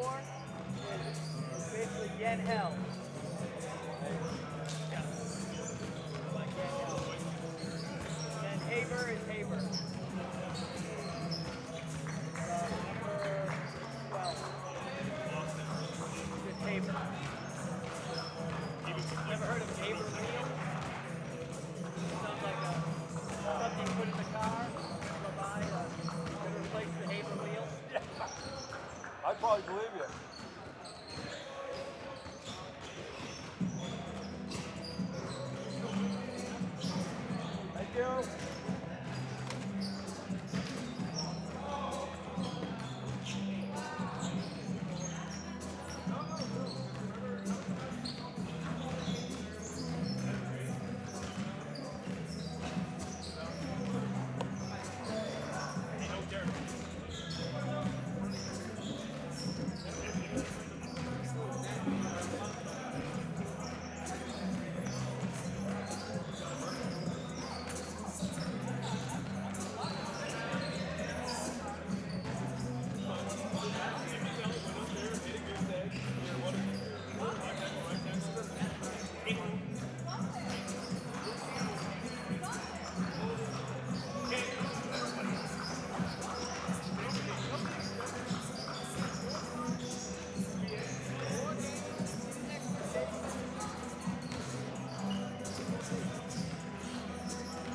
for is basically yen hell. Yeah. Like yen hell. And then haber is haber. Number 12. Just haber. Never heard of haber wheel? Sounds like something you put in the car. Go by to replace the haber wheel. I'd probably believe you. Thank you.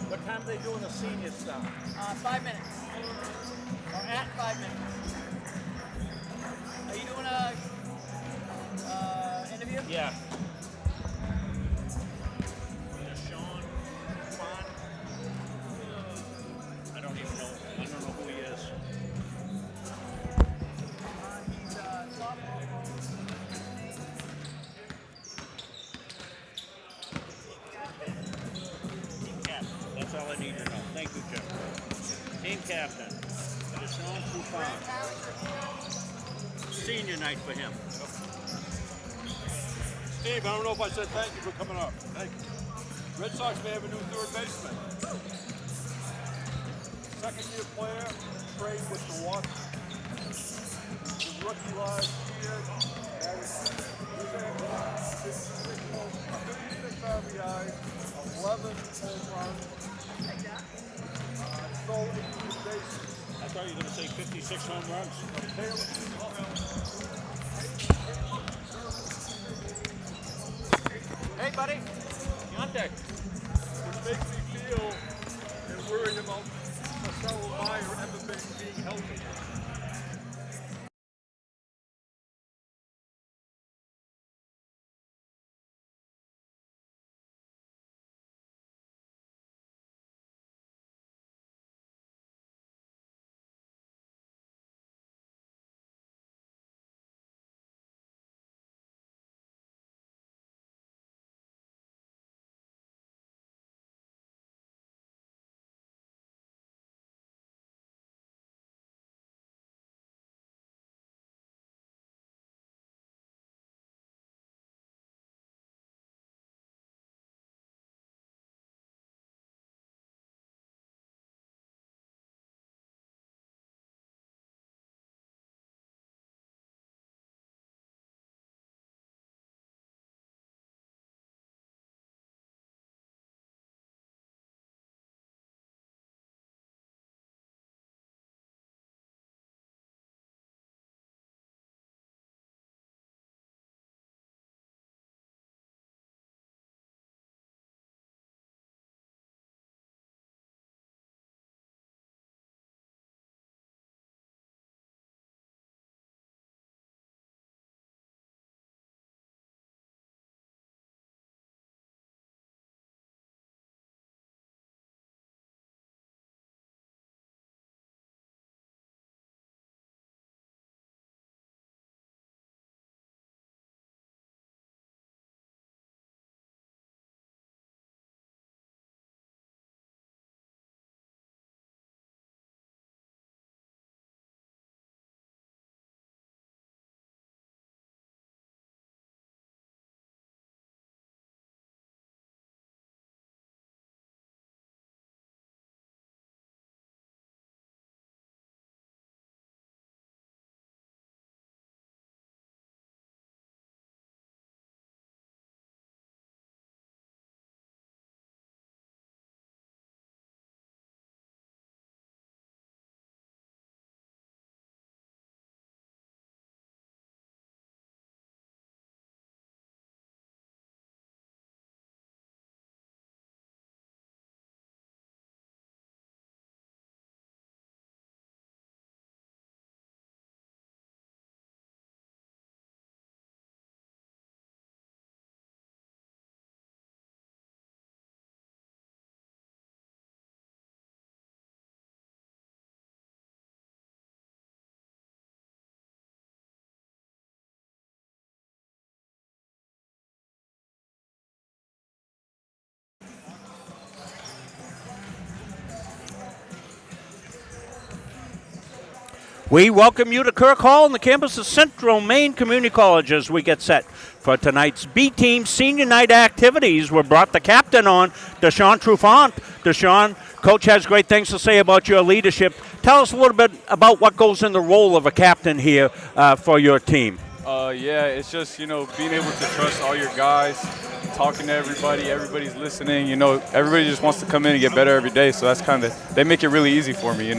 What time are they doing the senior stuff? 5 minutes. Or at 5 minutes. Are you doing a interview? Yeah. Sean, Juan. I don't even know. I don't know who he is. He's sophomore. Team captain. That's all I need to know. Thank you, Jeff. Team captain. Deshaun Toufan. Senior night for him. Steve, I don't know if I said thank you for coming up. Thank you. Red Sox may have a new third baseman. Second-year player, trade with the Watson. The rookie last year, averaged 56 RBIs, 11 home runs, stole 18 bases. I thought you were going to say 56 home runs. Hey, buddy. Contact. Which makes me feel they're worried about Marcelo Meyer ever being healthy. We welcome you to Kirk Hall on the campus of Central Maine Community College as we get set for tonight's B-Team Senior Night activities. We brought the captain on, Deshaun Trufant. Deshaun, Coach has great things to say about your leadership. Tell us a little bit about what goes in the role of a captain here for your team. Yeah, it's just, being able to trust all your guys, talking to everybody, everybody's listening, everybody just wants to come in and get better every day, so that's they make it really easy for me,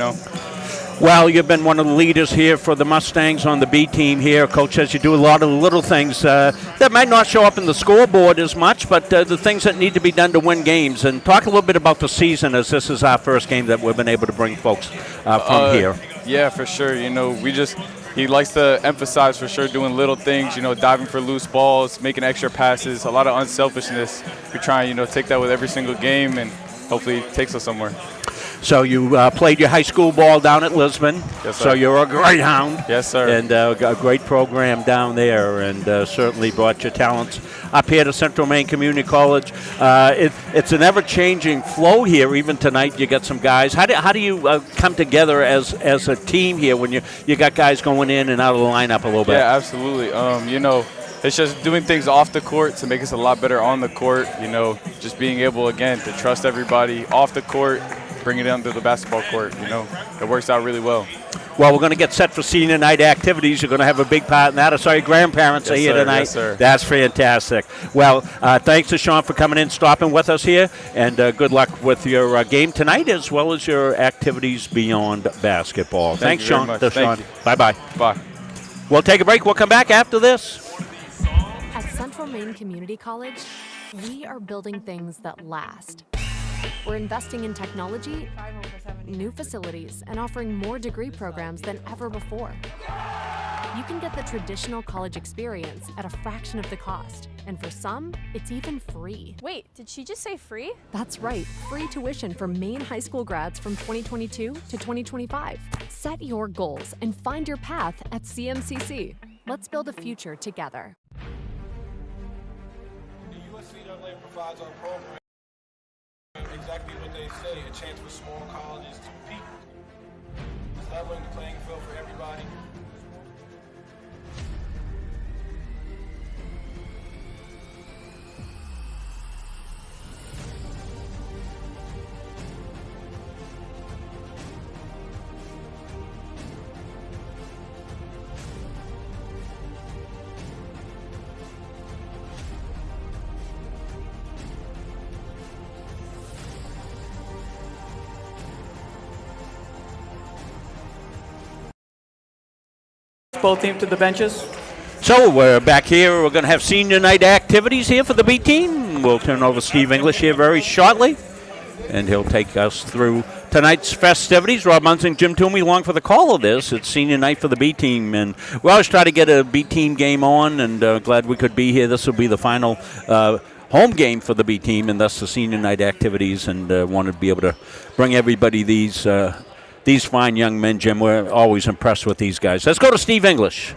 Well, you've been one of the leaders here for the Mustangs on the B team here. Coach says you do a lot of little things that might not show up in the scoreboard as much, but the things that need to be done to win games. And talk a little bit about the season, as this is our first game that we've been able to bring folks from here. Yeah, for sure. He likes to emphasize for sure doing little things, diving for loose balls, making extra passes, a lot of unselfishness. We try and, take that with every single game, and hopefully it takes us somewhere. So you played your high school ball down at Lisbon. Yes, sir. So you're a Greyhound. Yes, sir. And a great program down there, and certainly brought your talents up here to Central Maine Community College. It's an ever-changing flow here. Even tonight, you got some guys. How do you come together as a team here when you got guys going in and out of the lineup a little bit? Yeah, absolutely. It's just doing things off the court to make us a lot better on the court. Just being able, again, to trust everybody off the court, bring it down to the basketball court. It works out really well. Well, we're going to get set for senior night activities. You're going to have a big part in that. I saw your grandparents are here tonight. Yes, sir. That's fantastic. Well, thanks to Sean for coming in, stopping with us here, and good luck with your game tonight as well as your activities beyond basketball. Thanks, Sean. Bye-bye. Bye. We'll take a break. We'll come back after this. At Central Maine Community College, we are building things that last. We're investing in technology, new facilities, and offering more degree programs than ever before. You can get the traditional college experience at a fraction of the cost, and for some, it's even free. Wait, did she just say free? That's right, free tuition for Maine high school grads from 2022 to 2025. Set your goals and find your path at CMCC. Let's build a future together. The USCAA provides our program exactly what they say, a chance for small colleges to compete. It's leveling the playing field for everybody. Both teams to the benches. So we're back here. We're going to have senior night activities here for the B team. We'll turn over to Steve English here very shortly, and he'll take us through tonight's festivities. Rob Munsing, Jim Toomey along for the call of this. It's senior night for the B team, and we always try to get a B team game on, and glad we could be here. This will be the final home game for the B team, and thus the senior night activities, and wanted to be able to bring everybody these fine young men, Jim. We're always impressed with these guys. Let's go to Steve English.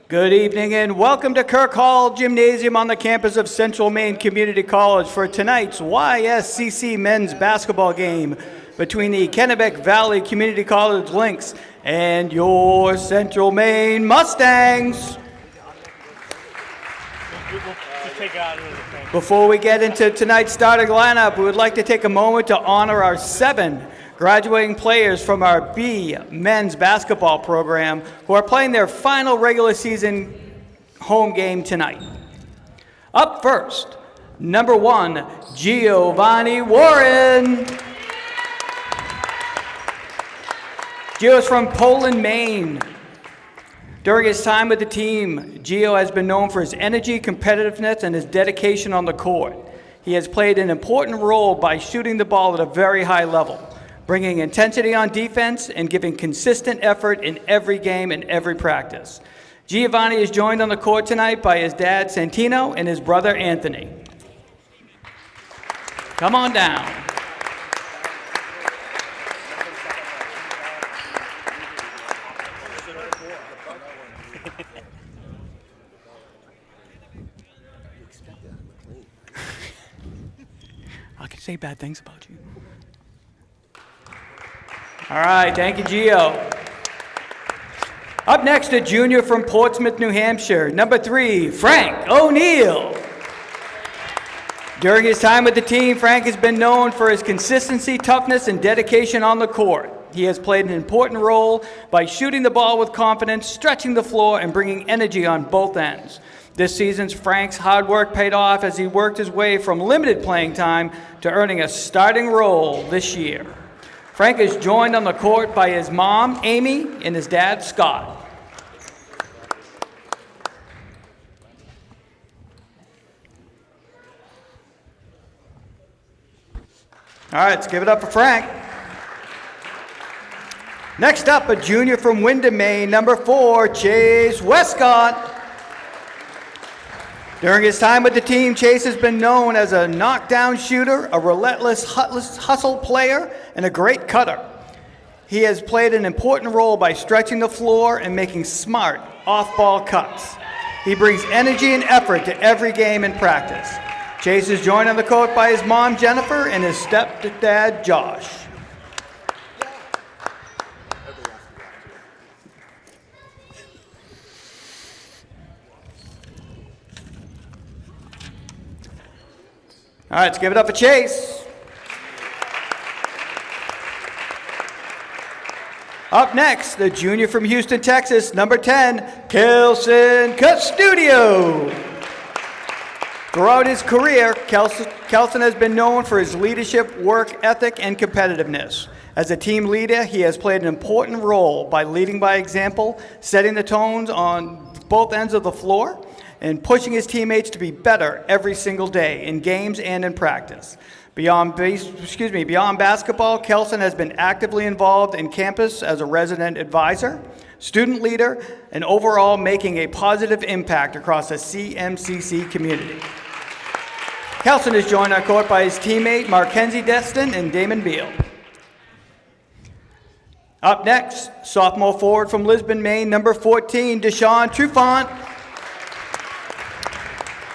Good evening and welcome to Kirk Hall Gymnasium on the campus of Central Maine Community College for tonight's YSCC men's basketball game between the Kennebec Valley Community College Lynx and your Central Maine Mustangs. Before we get into tonight's starting lineup, we would like to take a moment to honor our 7 graduating players from our B men's basketball program who are playing their final regular season home game tonight. Up first, number 1, Giovanni Warren. Gio is from Poland, Maine. During his time with the team, Gio has been known for his energy, competitiveness, and his dedication on the court. He has played an important role by shooting the ball at a very high level, bringing intensity on defense and giving consistent effort in every game and every practice. Giovanni is joined on the court tonight by his dad, Santino, and his brother, Anthony. Come on down. I can say bad things about you. All right, thank you, Gio. Up next, a junior from Portsmouth, New Hampshire, number 3, Frank O'Neill. During his time with the team, Frank has been known for his consistency, toughness, and dedication on the court. He has played an important role by shooting the ball with confidence, stretching the floor, and bringing energy on both ends. This season's Frank's hard work paid off as he worked his way from limited playing time to earning a starting role this year. Frank is joined on the court by his mom, Amy, and his dad, Scott. All right, let's give it up for Frank. Next up, a junior from Wyndham, Maine, number 4, Chase Westcott. During his time with the team, Chase has been known as a knockdown shooter, a relentless hustle player, and a great cutter. He has played an important role by stretching the floor and making smart off-ball cuts. He brings energy and effort to every game in practice. Chase is joined on the court by his mom, Jennifer, and his stepdad, Josh. All right, let's give it up for Chase. Up next, the junior from Houston, Texas, number 10, Kelson Custodio. Throughout his career, Kelson has been known for his leadership, work ethic, and competitiveness. As a team leader, he has played an important role by leading by example, setting the tones on both ends of the floor, and pushing his teammates to be better every single day in games and in practice. Beyond basketball, Kelson has been actively involved in campus as a resident advisor, student leader, and overall making a positive impact across the CMCC community. Kelson is joined on court by his teammate Mackenzie Destin and Damon Beal. Up next, sophomore forward from Lisbon, Maine, number 14, Deshaun Trufant.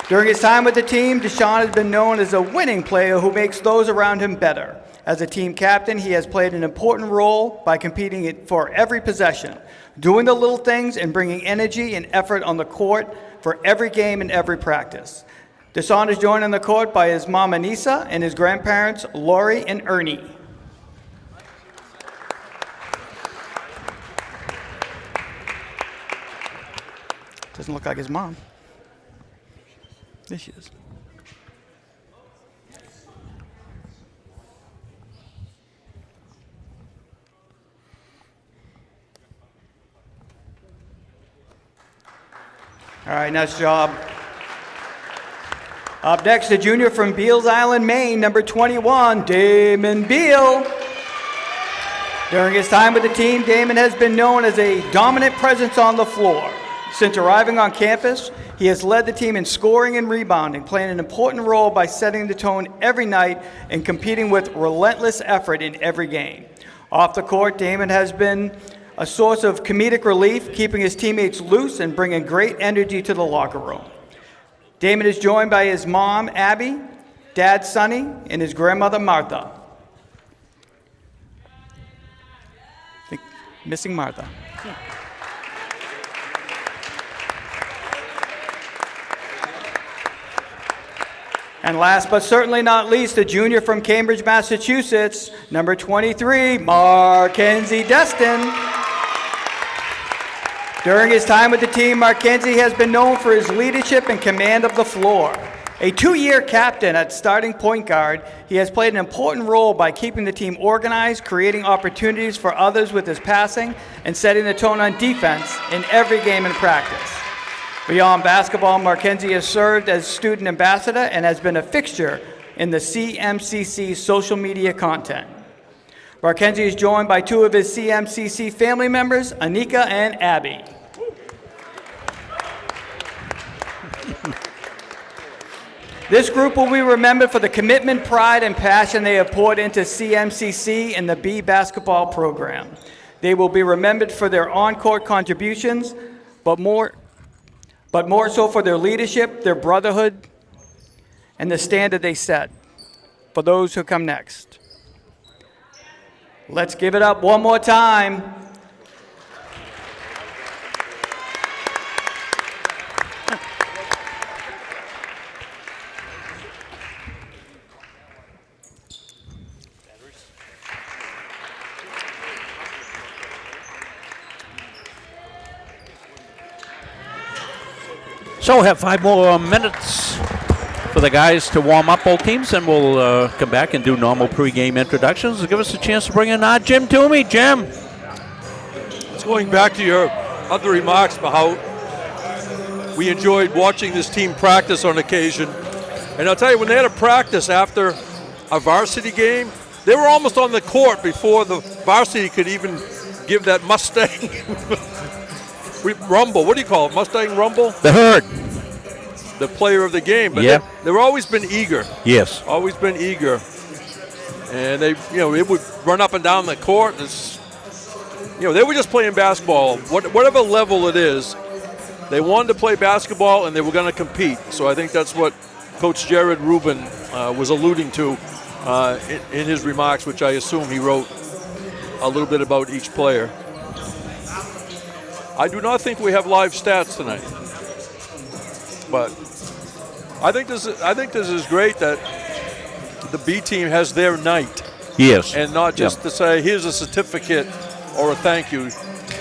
During his time with the team, Deshaun has been known as a winning player who makes those around him better. As a team captain, he has played an important role by competing for every possession, doing the little things and bringing energy and effort on the court for every game and every practice. Deshaun is joined on the court by his mom, Anissa, and his grandparents, Lori and Ernie. Doesn't look like his mom. There she is. All right, nice job. Up next, a junior from Beals Island, Maine, number 21, Damon Beal. During his time with the team, Damon has been known as a dominant presence on the floor. Since arriving on campus, he has led the team in scoring and rebounding, playing an important role by setting the tone every night and competing with relentless effort in every game. Off the court, Damon has been a source of comedic relief, keeping his teammates loose and bringing great energy to the locker room. Damon is joined by his mom, Abby, dad, Sonny, and his grandmother, Martha. I think missing Martha. Yeah. And last but certainly not least, a junior from Cambridge, Massachusetts, number 23, Mackenzie Destin. During his time with the team, Mackenzie has been known for his leadership and command of the floor. A 2-year captain at starting point guard, he has played an important role by keeping the team organized, creating opportunities for others with his passing, and setting the tone on defense in every game and practice. Beyond basketball, Mackenzie has served as student ambassador and has been a fixture in the CMCC social media content. Mackenzie is joined by 2 of his CMCC family members, Anika and Abby. This group will be remembered for the commitment, pride, and passion they have poured into CMCC and the B basketball program. They will be remembered for their on-court contributions, but more so for their leadership, their brotherhood, and the standard they set for those who come next. Let's give it up one more time. So we'll have 5 more minutes for the guys to warm up both teams, and we'll come back and do normal pregame introductions. Give us a chance to bring in our Jim Toomey. Jim. It's going back to your other remarks about how we enjoyed watching this team practice on occasion. And I'll tell you, when they had a practice after a varsity game, they were almost on the court before the varsity could even give that Mustang rumble. What do you call it? Mustang rumble? The herd. The player of the game. But Yeah. they've always been eager. Yes. Always been eager. And they, it would run up and down the court. They were just playing basketball. Whatever level it is, they wanted to play basketball and they were going to compete. So I think that's what Coach Jared Rubin was alluding to in his remarks, which I assume he wrote a little bit about each player. I do not think we have live stats tonight, but I think this is great that the B team has their night. Yes. And not just to say, here's a certificate or a thank you,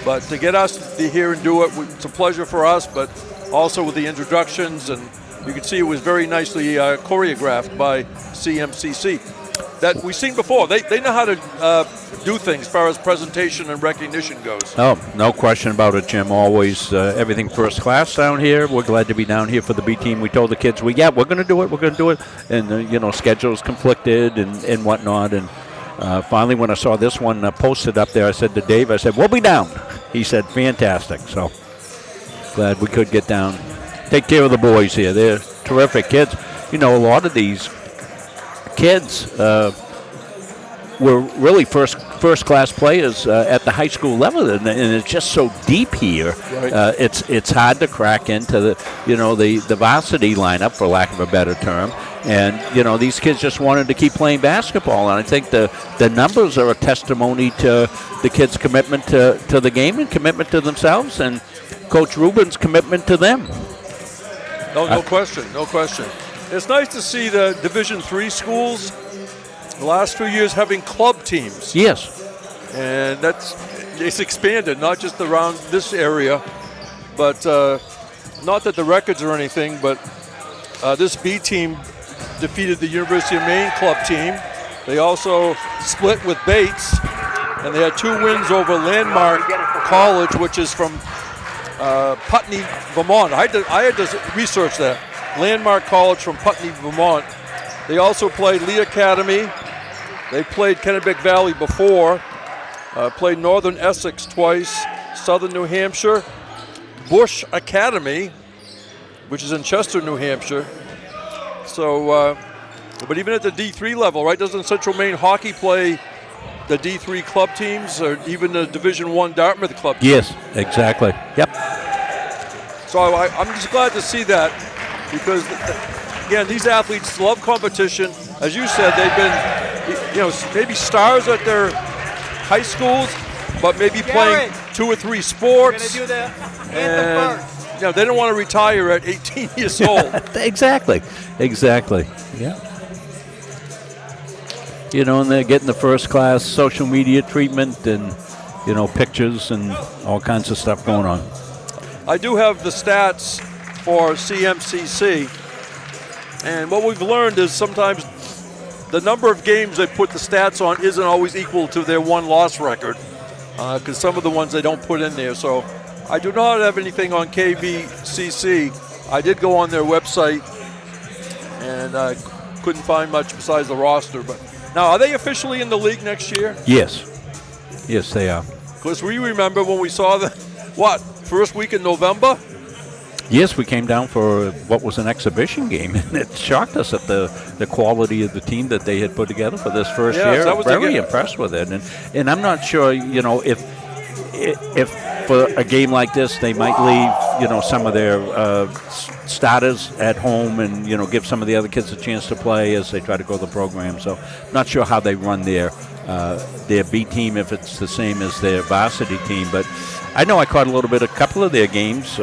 but to get us to be here and do it, it's a pleasure for us, but also with the introductions, and you can see it was very nicely choreographed by CMCC. That we've seen before. They know how to do things as far as presentation and recognition goes. Oh, no question about it, Jim. Always everything first class down here. We're glad to be down here for the B team. We told the kids, we're going to do it. We're going to do it. And, schedules conflicted and whatnot. And finally, when I saw this one posted up there, I said to Dave, we'll be down. He said, fantastic. So glad we could get down. Take care of the boys here. They're terrific kids. A lot of these kids were really first class players at the high school level, and it's just so deep here. Right. It's hard to crack into the varsity lineup, for lack of a better term. And these kids just wanted to keep playing basketball, and I think the numbers are a testimony to the kids' commitment to the game and commitment to themselves, and Coach Rubin's commitment to them. No question. It's nice to see the Division III schools the last few years having club teams. Yes. And it's expanded, not just around this area, but not that the records or anything, but this B team defeated the University of Maine club team. They also split with Bates, and they had 2 wins over Landmark College, which is from Putney, Vermont. I had to research that. Landmark College from Putney, Vermont. They also played Lee Academy. They played Kennebec Valley before. Played Northern Essex twice. Southern New Hampshire. Bush Academy, which is in Chester, New Hampshire. So, but even at the D3 level, right? Doesn't Central Maine Hockey play the D3 club teams, or even the Division I Dartmouth club teams? Yes, exactly. Yep. So I'm just glad to see that, because, again, these athletes love competition. As you said, they've been, maybe stars at their high schools, but maybe playing 2 or 3 sports. We're gonna do the anthem first. They don't want to retire at 18 years old. Exactly. Yeah. And they're getting the first class social media treatment and, pictures and all kinds of stuff going on. I do have the stats for CMCC, and what we've learned is sometimes the number of games they put the stats on isn't always equal to their won-loss record, because some of the ones they don't put in there. So I do not have anything on KVCC. I did go on their website, and I couldn't find much besides the roster. But now, are they officially in the league next year? Yes, they are. Because we remember when we saw the, first week in November? Yes, we came down for what was an exhibition game, and it shocked us at the quality of the team that they had put together for this first year. That was very impressed with it, and I'm not sure, if for a game like this they might leave, some of their starters at home and give some of the other kids a chance to play as they try to grow the program. So, not sure how they run their their B team if it's the same as their varsity team. But I know I caught a little bit, a couple of their games.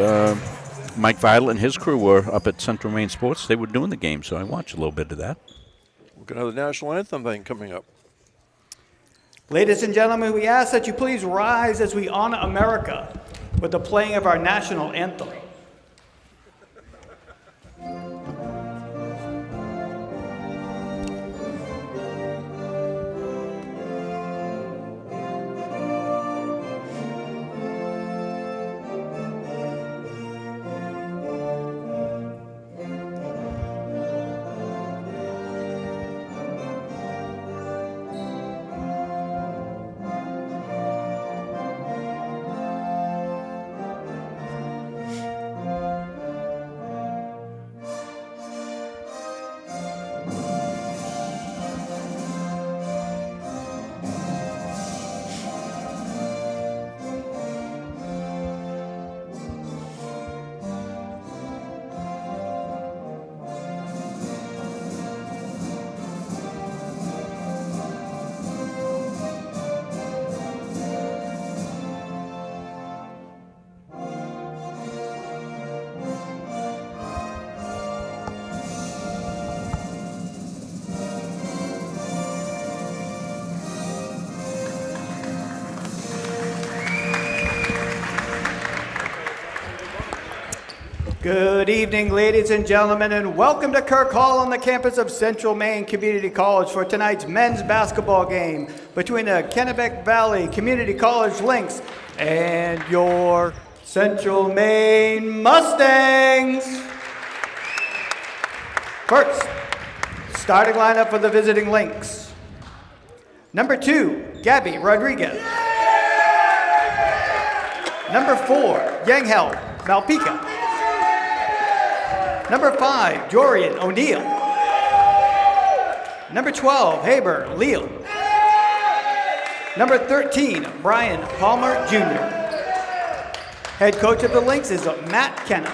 Mike Vidal and his crew were up at Central Maine Sports. They were doing the game, so I watched a little bit of that. We're going to have the national anthem thing coming up. Ladies and gentlemen, we ask that you please rise as we honor America with the playing of our national anthem. Good evening, ladies and gentlemen, and welcome to Kirk Hall on the campus of Central Maine Community College for tonight's men's basketball game between the Kennebec Valley Community College Lynx and your Central Maine Mustangs. First, starting lineup for the visiting Lynx. Number 2, Gabby Rodriguez. Number 4, Yanghel Malpica. Number 5, Jorian O'Neill. Number 12, Haber Leal. Number 13, Brian Palmer Jr. Head coach of the Lynx is Matt Kenna.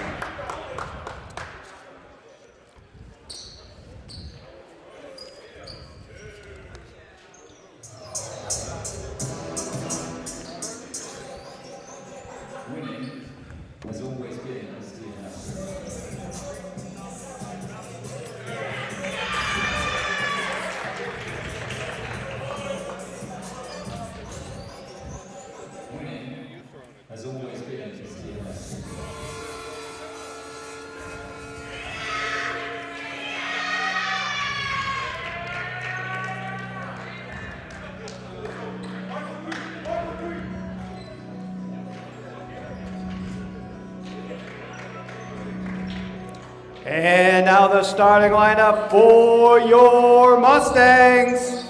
And now the starting lineup for your Mustangs.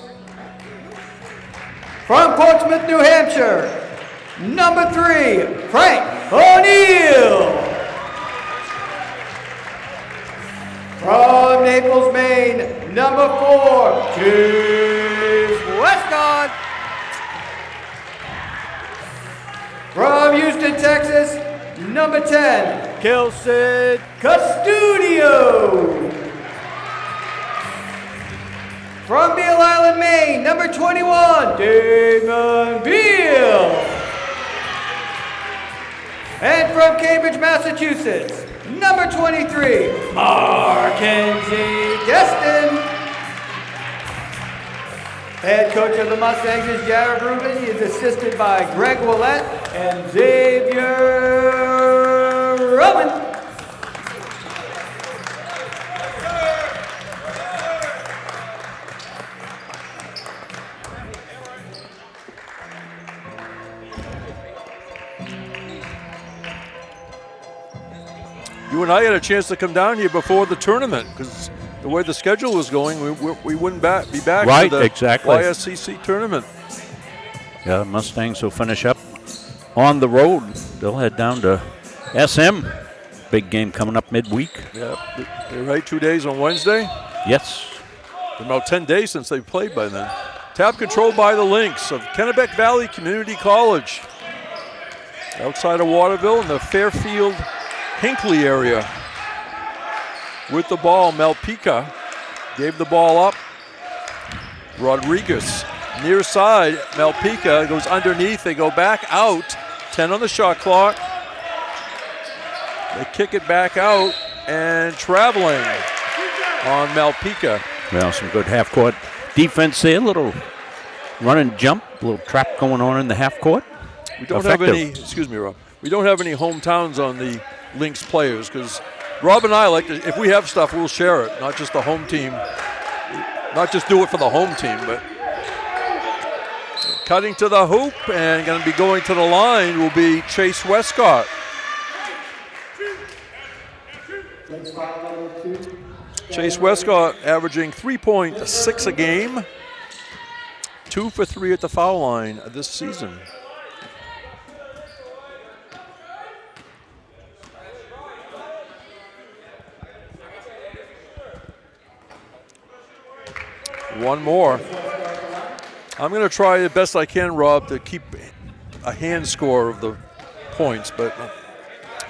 From Portsmouth, New Hampshire, number 3, Frank O'Neill. From Naples, Maine, number 4, James Westcott. From Houston, Texas, number 10, Kelson Custudio. From Beale Island, Maine, number 21, Damon Beal. And from Cambridge, Massachusetts, number 23, Mackenzie Destin. Head coach of the Mustangs is Jared Rubin. He is assisted by Greg Willett and Xavier Rubin. You and I had a chance to come down here before the tournament because the way the schedule was going, we wouldn't be back Right, for the exactly. YSCC tournament. Yeah, Mustangs will finish up on the road. They'll head down to SM. Big game coming up midweek. Yeah, they're right, 2 days on Wednesday. Yes. About 10 days since they played by then. Tab controlled by the Lynx of Kennebec Valley Community College. Outside of Waterville in the Fairfield, Hinckley area. With the ball, Malpica gave the ball up. Rodriguez Near side, Malpica goes underneath. They go back out. 10 on the shot clock. They kick it back out and traveling on Malpica. Well, some good half-court defense there. Little run and jump, little trap going on in the half-court. We don't have any, excuse me, Rob. We don't have any hometowns on the Lynx players because Rob and I like to, if we have stuff, we'll share it, not just the home team. Not just do it for the home team, but cutting to the hoop and going to be going to the line will be Chase Westcott. Chase Westcott averaging 3.6 a game, 2 for 3 at the foul line this season. One more. I'm going to try the best I can, Rob, to keep a hand score of the points, but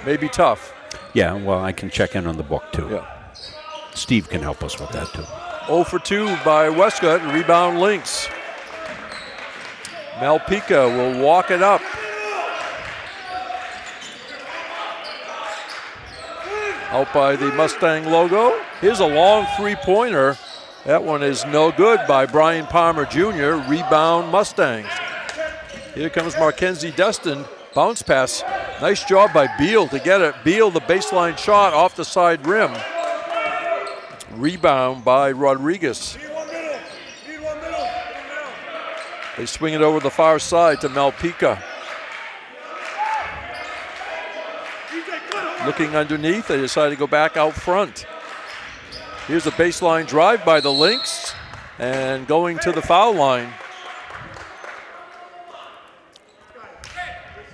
may be tough. Yeah, well, I can check in on the book, too. Yeah. Steve can help us with that, too. 0 for 2 by Westcott. Rebound Lynx. Malpica will walk it up. Out by the Mustang logo. Here's a long three-pointer. That one is no good by Brian Palmer Jr. Rebound Mustangs. Here comes Mackenzie Destin. Bounce pass. Nice job by Beal to get it. Beal, the baseline shot off the side rim. Rebound by Rodriguez. They swing it over the far side to Malpica. Looking underneath, they decide to go back out front. Here's a baseline drive by the Lynx and going to the foul line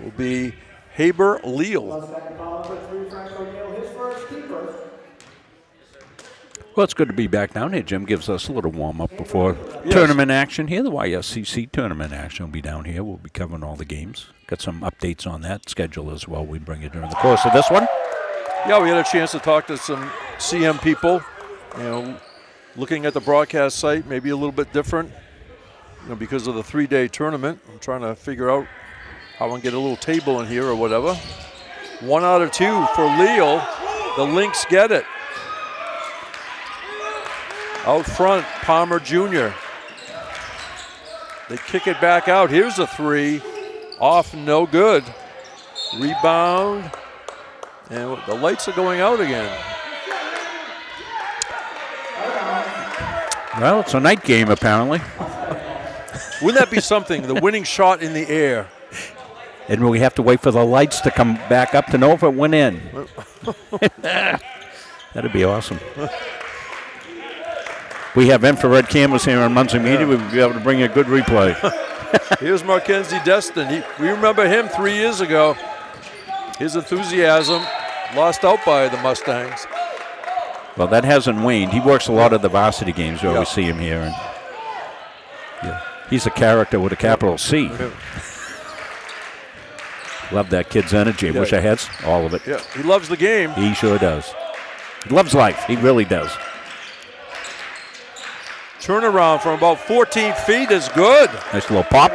will be Haber Leal. Well, it's good to be back down here. Jim gives us a little warm-up before tournament action here. The YSCC tournament action will be down here. We'll be covering all the games. Got some updates on that schedule as well. We bring you during the course of this one. Yeah, we had a chance to talk to some CM people. You know, looking at the broadcast site, maybe a little bit different, you know, because of the 3-day tournament. I'm trying to figure out how I can get a little table in here or whatever. 1 out of 2 for Leal. The Lynx get it. Out front, Palmer Jr. They kick it back out. Here's a 3. Off, no good. Rebound. And the lights are going out again. Well, it's a night game, apparently. Wouldn't that be something, the winning shot in the air? And we have to wait for the lights to come back up to know if it went in. That'd be awesome. We have infrared cameras here on Muncie Media. We'll be able to bring you a good replay. Here's Mackenzie Destin. We remember him 3 years ago. His enthusiasm lost out by the Mustangs. Well, that hasn't waned. He works a lot of the varsity games. You always see him here. And he's a character with a capital C. Love that kid's energy. I wish I had all of it. Yeah, he loves the game. He sure does. He loves life. He really does. Turnaround from about 14 feet is good. Nice little pop.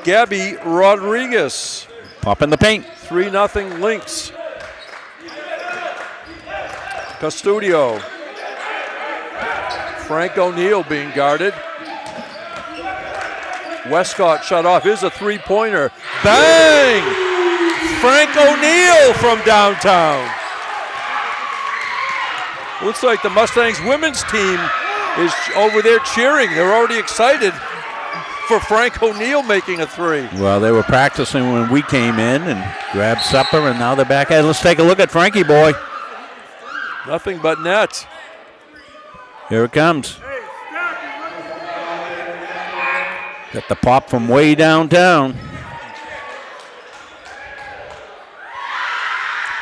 Gabby Rodriguez. Pop in the paint. 3-0 Lynx. Custodio. Frank O'Neill being guarded. Westcott shut off. Here's a three-pointer. Bang! Frank O'Neill from downtown. Looks like the Mustangs women's team is over there cheering. They're already excited for Frank O'Neill making a 3. Well, they were practicing when we came in and grabbed supper, and now they're back at it. Let's take a look at Frankie boy. Nothing but net. Here it comes. Got the pop from way downtown.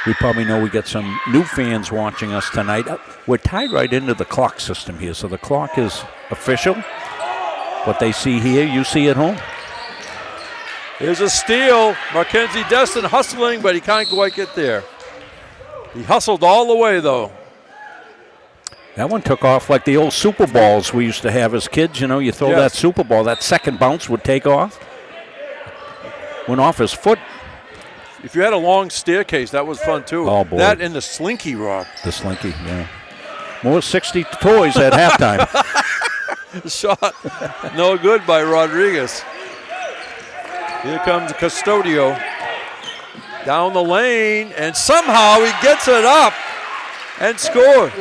We probably know we got some new fans watching us tonight. We're tied right into the clock system here, so the clock is official. What they see here, you see at home. Here's a steal. Mackenzie Destin hustling, but he can't quite get there. He hustled all the way, though. That one took off like the old Super Balls we used to have as kids. You know, you throw that Super Ball, that second bounce would take off. Went off his foot. If you had a long staircase, that was fun too. Oh, boy. That and the slinky, Rob. The slinky, yeah. More 60 toys at halftime. Shot no good by Rodriguez. Here comes Custodio. Down the lane, and somehow he gets it up and scored.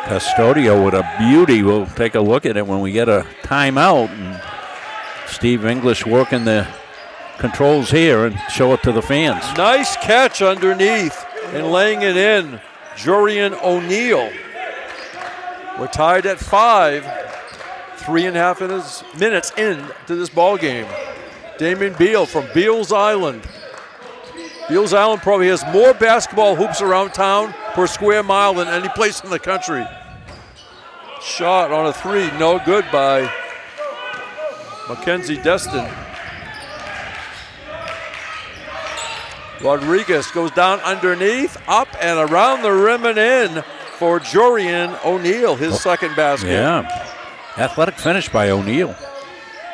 Custodio with a beauty. We'll take a look at it when we get a timeout. And Steve English working the controls here and show it to the fans. Nice catch underneath and laying it in. Jorian O'Neal. We're tied at 5. 3.5 minutes into this ball game. Damon Beal from Beals Island. Beals Island probably has more basketball hoops around town per square mile than any place in the country. Shot on a 3, no good by Mackenzie Destin. Rodriguez goes down underneath, up and around the rim and in for Jorian O'Neal, his second basket. Yeah, athletic finish by O'Neal.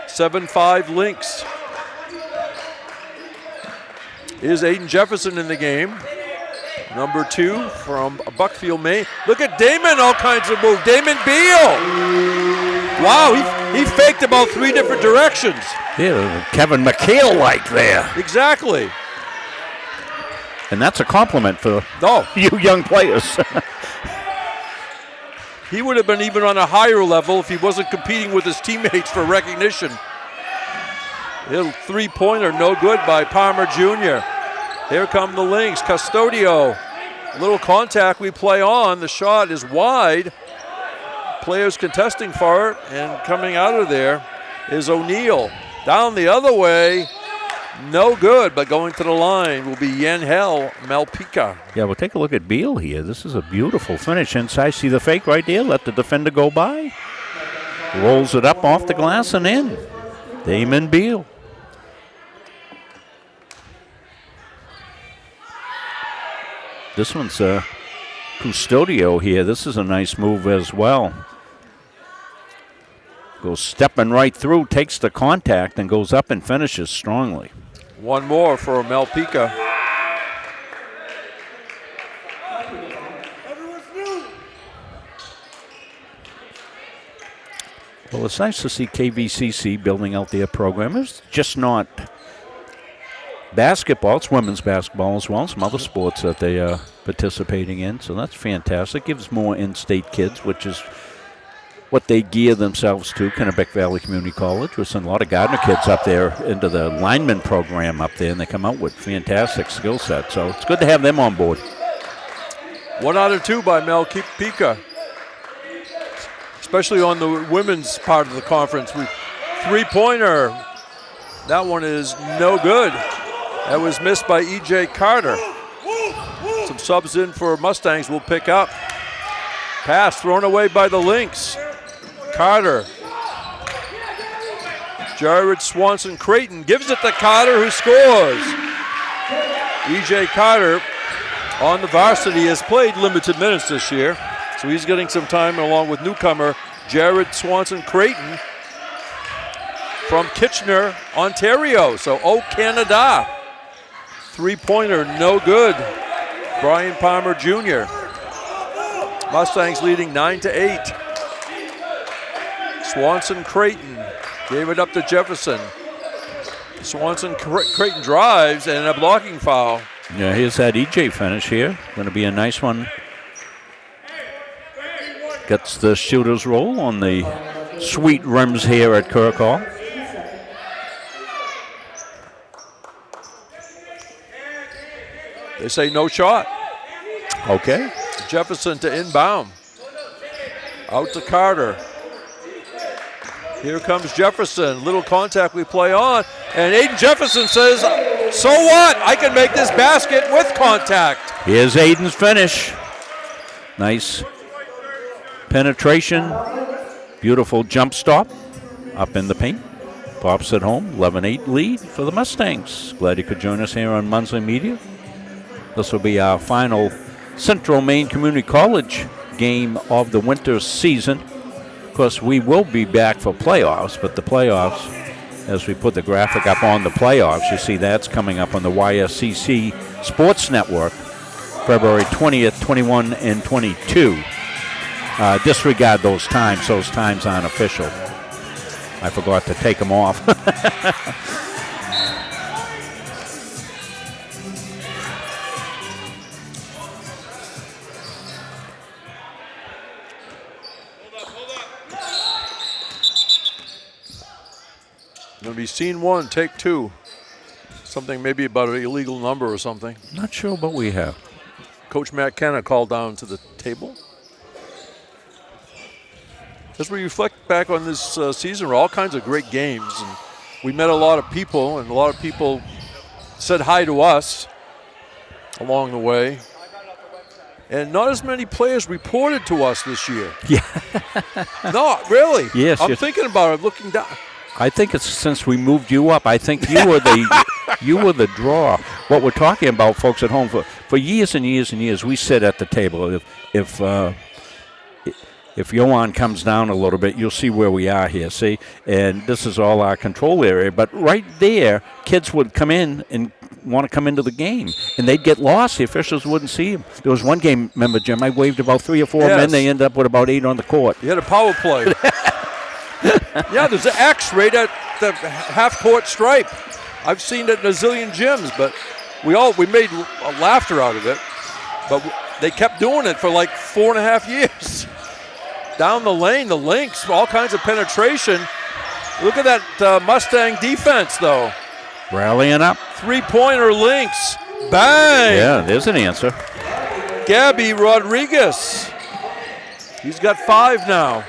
7-5 Lynx. Is Aiden Jefferson in the game. Number 2 from Buckfield, Maine. Look at Damon, all kinds of move. Damon Beal. Wow, he faked about 3 different directions. Yeah, Kevin McHale-like there. Exactly. And that's a compliment for you young players. He would have been even on a higher level if he wasn't competing with his teammates for recognition. Little 3-pointer, no good by Palmer Jr. Here come the Lynx. Custodio. Little contact we play on. The shot is wide. Players contesting for it, and coming out of there is O'Neal. Down the other way. No good, but going to the line will be Yenhel Malpica. Yeah, we'll take a look at Beal here. This is a beautiful finish inside. See the fake right there? Let the defender go by. Rolls it up off the glass and in. Damon Beal. This one's Custodio here. This is a nice move as well. Goes stepping right through, takes the contact, and goes up and finishes strongly. One more for Malpica. Well, it's nice to see KVCC building out their program. It's just not basketball, it's women's basketball as well, some other sports that they are participating in, so that's fantastic. Gives more in-state kids, which is what they gear themselves to. Kennebec Valley Community College. We're sending a lot of Gardner kids up there into the lineman program up there, and they come out with fantastic skill sets, so it's good to have them on board. 1 out of 2 by Malpica, especially on the women's part of the conference. 3-pointer. That one is no good. That was missed by E.J. Carter. Some subs in for Mustangs will pick up. Pass thrown away by the Lynx. Carter. Jared Swanson Creighton gives it to Carter, who scores. E.J. Carter on the varsity has played limited minutes this year, so he's getting some time along with newcomer Jared Swanson Creighton from Kitchener, Ontario. So, Canada. 3-pointer, no good. Brian Palmer Jr. Mustangs leading 9-8. Swanson Creighton gave it up to Jefferson. Swanson Creighton drives and a blocking foul. Yeah, here's that EJ finish here. Going to be a nice one. Gets the shooter's roll on the sweet rims here at Kirk Hall. They say no shot. Okay. Jefferson to inbound. Out to Carter. Here comes Jefferson. Little contact we play on. And Aiden Jefferson says, so what? I can make this basket with contact. Here's Aiden's finish. Nice penetration. Beautiful jump stop. Up in the paint. Pops it home. 11-8 lead for the Mustangs. Glad you could join us here on Munson Media. This will be our final Central Maine Community College game of the winter season. Of course, we will be back for playoffs, but the playoffs, as we put the graphic up on the playoffs, you see that's coming up on the YSCC Sports Network, February 20th, 21, and 22. Disregard those times. Those times aren't official. I forgot to take them off. Going to be scene 1, take 2. Something maybe about an illegal number or something. Not sure what we have. Coach Matt Kenna called down to the table. As we reflect back on this season, there were all kinds of great games. And we met a lot of people, and a lot of people said hi to us along the way. And not as many players reported to us this year. Yeah. No, really. Yes. I'm thinking about it, looking down. I think it's since we moved you up. I think you were the you were the draw. What we're talking about, folks at home, for years and years and years, we sit at the table. If Johan comes down a little bit, you'll see where we are here, see? And this is all our control area. But right there, kids would come in and want to come into the game, and they'd get lost. The officials wouldn't see them. There was one game, remember, Jim, I waved about 3 or 4 men. They ended up with about 8 on the court. You had a power play. Yeah, there's an X right at the half-court stripe. I've seen it in a zillion gyms, but we made laughter out of it. But they kept doing it for like 4.5 years. Down the lane, the links, all kinds of penetration. Look at that Mustang defense, though. Rallying up. 3-pointer links. Bang! Yeah, there's an answer. Gabby Rodriguez. He's got 5 now.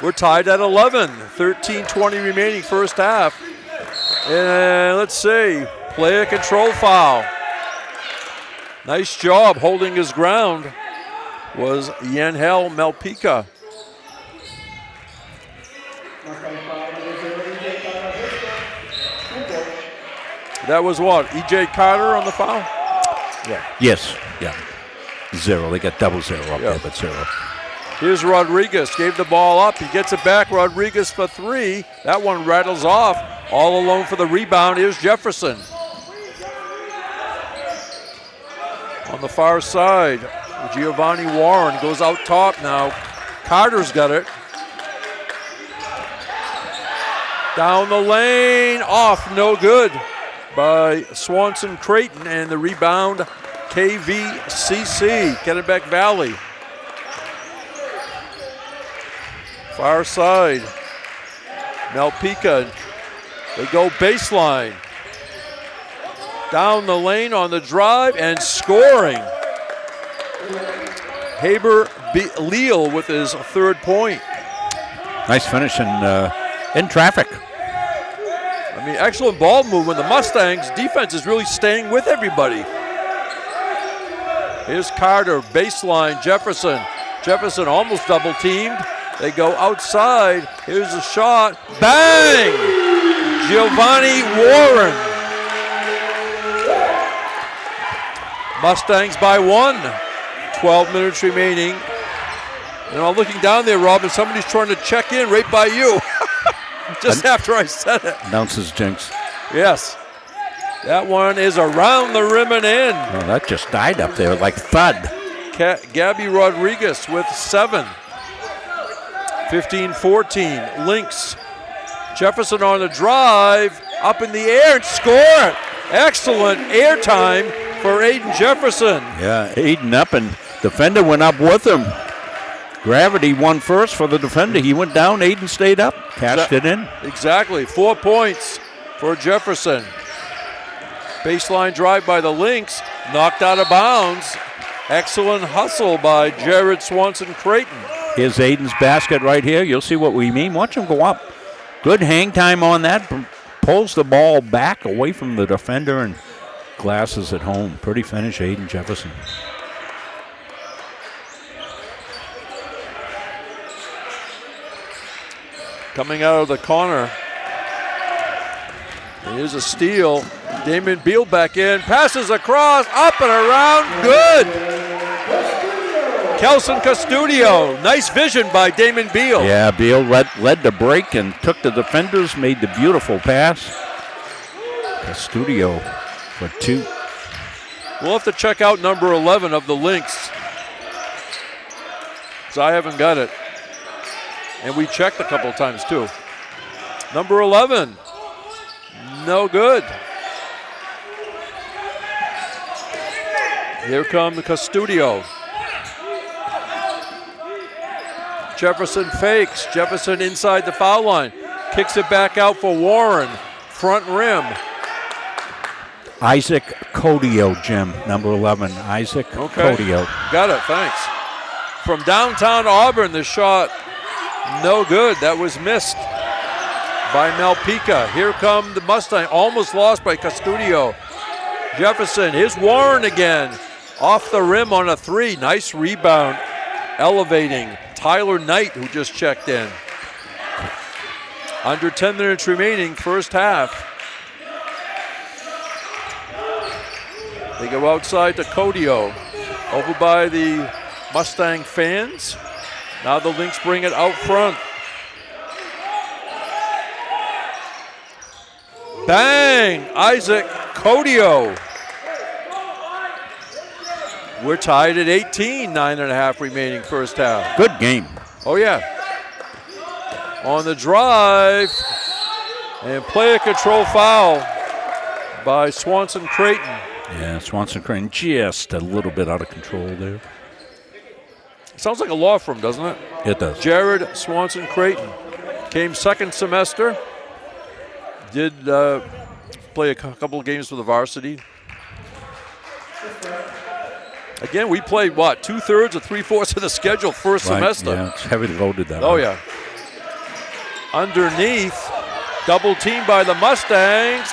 We're tied at 11. 13:20 remaining first half. And let's see, player control foul. Nice job holding his ground was Yanhel Melpica. That was what, E.J. Carter on the foul? Yeah. Yes, yeah. 0, they got 0 up there, but 0. Here's Rodriguez, gave the ball up, he gets it back, Rodriguez for 3. That one rattles off, all alone for the rebound. Here's Jefferson. On the far side, Giovanni Warren goes out top now. Carter's got it. Down the lane, off, no good by Swanson Creighton, and the rebound, KVCC, Kennebec Valley. Far side, Melpica, they go baseline. Down the lane on the drive and scoring. Haber Leal with his 3rd point. Nice finish in traffic. I mean, excellent ball movement. The Mustangs defense is really staying with everybody. Here's Carter, baseline, Jefferson. Jefferson almost double teamed. They go outside. Here's a shot. Bang! Giovanni Warren. Mustangs by 1. 12 minutes remaining. And I'm looking down there, Robin. Somebody's trying to check in right by you. Just after I said it. Announces Jinx. Yes. That one is around the rim and in. Oh, that just died up there like thud. Gabby Rodriguez with 7. 15-14. Lynx. Jefferson on the drive. Up in the air and score. Excellent air time for Aiden Jefferson. Yeah, Aiden up and defender went up with him. Gravity won first for the defender. He went down, Aiden stayed up, cashed it in. Exactly, 4 points for Jefferson. Baseline drive by the Lynx, knocked out of bounds. Excellent hustle by Jared Swanson Creighton. Here's Aiden's basket right here. You'll see what we mean. Watch him go up. Good hang time on that. Pulls the ball back away from the defender and glasses at home. Pretty finish, Aiden Jefferson. Coming out of the corner. Here's a steal. Damon Beal back in. Passes across, up and around. Good. Kelson Custodio. Nice vision by Damon Beal. Yeah, Beal led the break and took the defenders, made the beautiful pass. Custodio for 2. We'll have to check out number 11 of the Lynx, because I haven't got it. And we checked a couple times too. Number 11, no good. Here comes Custodio. Jefferson fakes. Jefferson inside the foul line. Kicks it back out for Warren. Front rim. Isaac Codio, Jim, number 11. Isaac Codio. Got it, thanks. From downtown Auburn, the shot, no good. That was missed by Malpica. Here come the Mustang, almost lost by Custodio. Jefferson, here's Warren again. Off the rim on a 3, nice rebound. Elevating Tyler Knight, who just checked in. Under 10 minutes remaining, first half. They go outside to Codio, over by the Mustang fans. Now the Lynx bring it out front. Bang! Isaac Codio. We're tied at 18, 9.5 remaining first half. Good game. Oh, yeah. On the drive, and player control foul by Swanson Creighton. Yeah, Swanson Creighton just a little bit out of control there. Sounds like a law firm, doesn't it? It does. Jared Swanson Creighton. Came second semester. Did play a couple of games for the varsity. Again, we played, what, 2/3 or 3/4 of the schedule first semester. Yeah, it's heavily loaded that Oh, way. yeah. Underneath, double team by the Mustangs.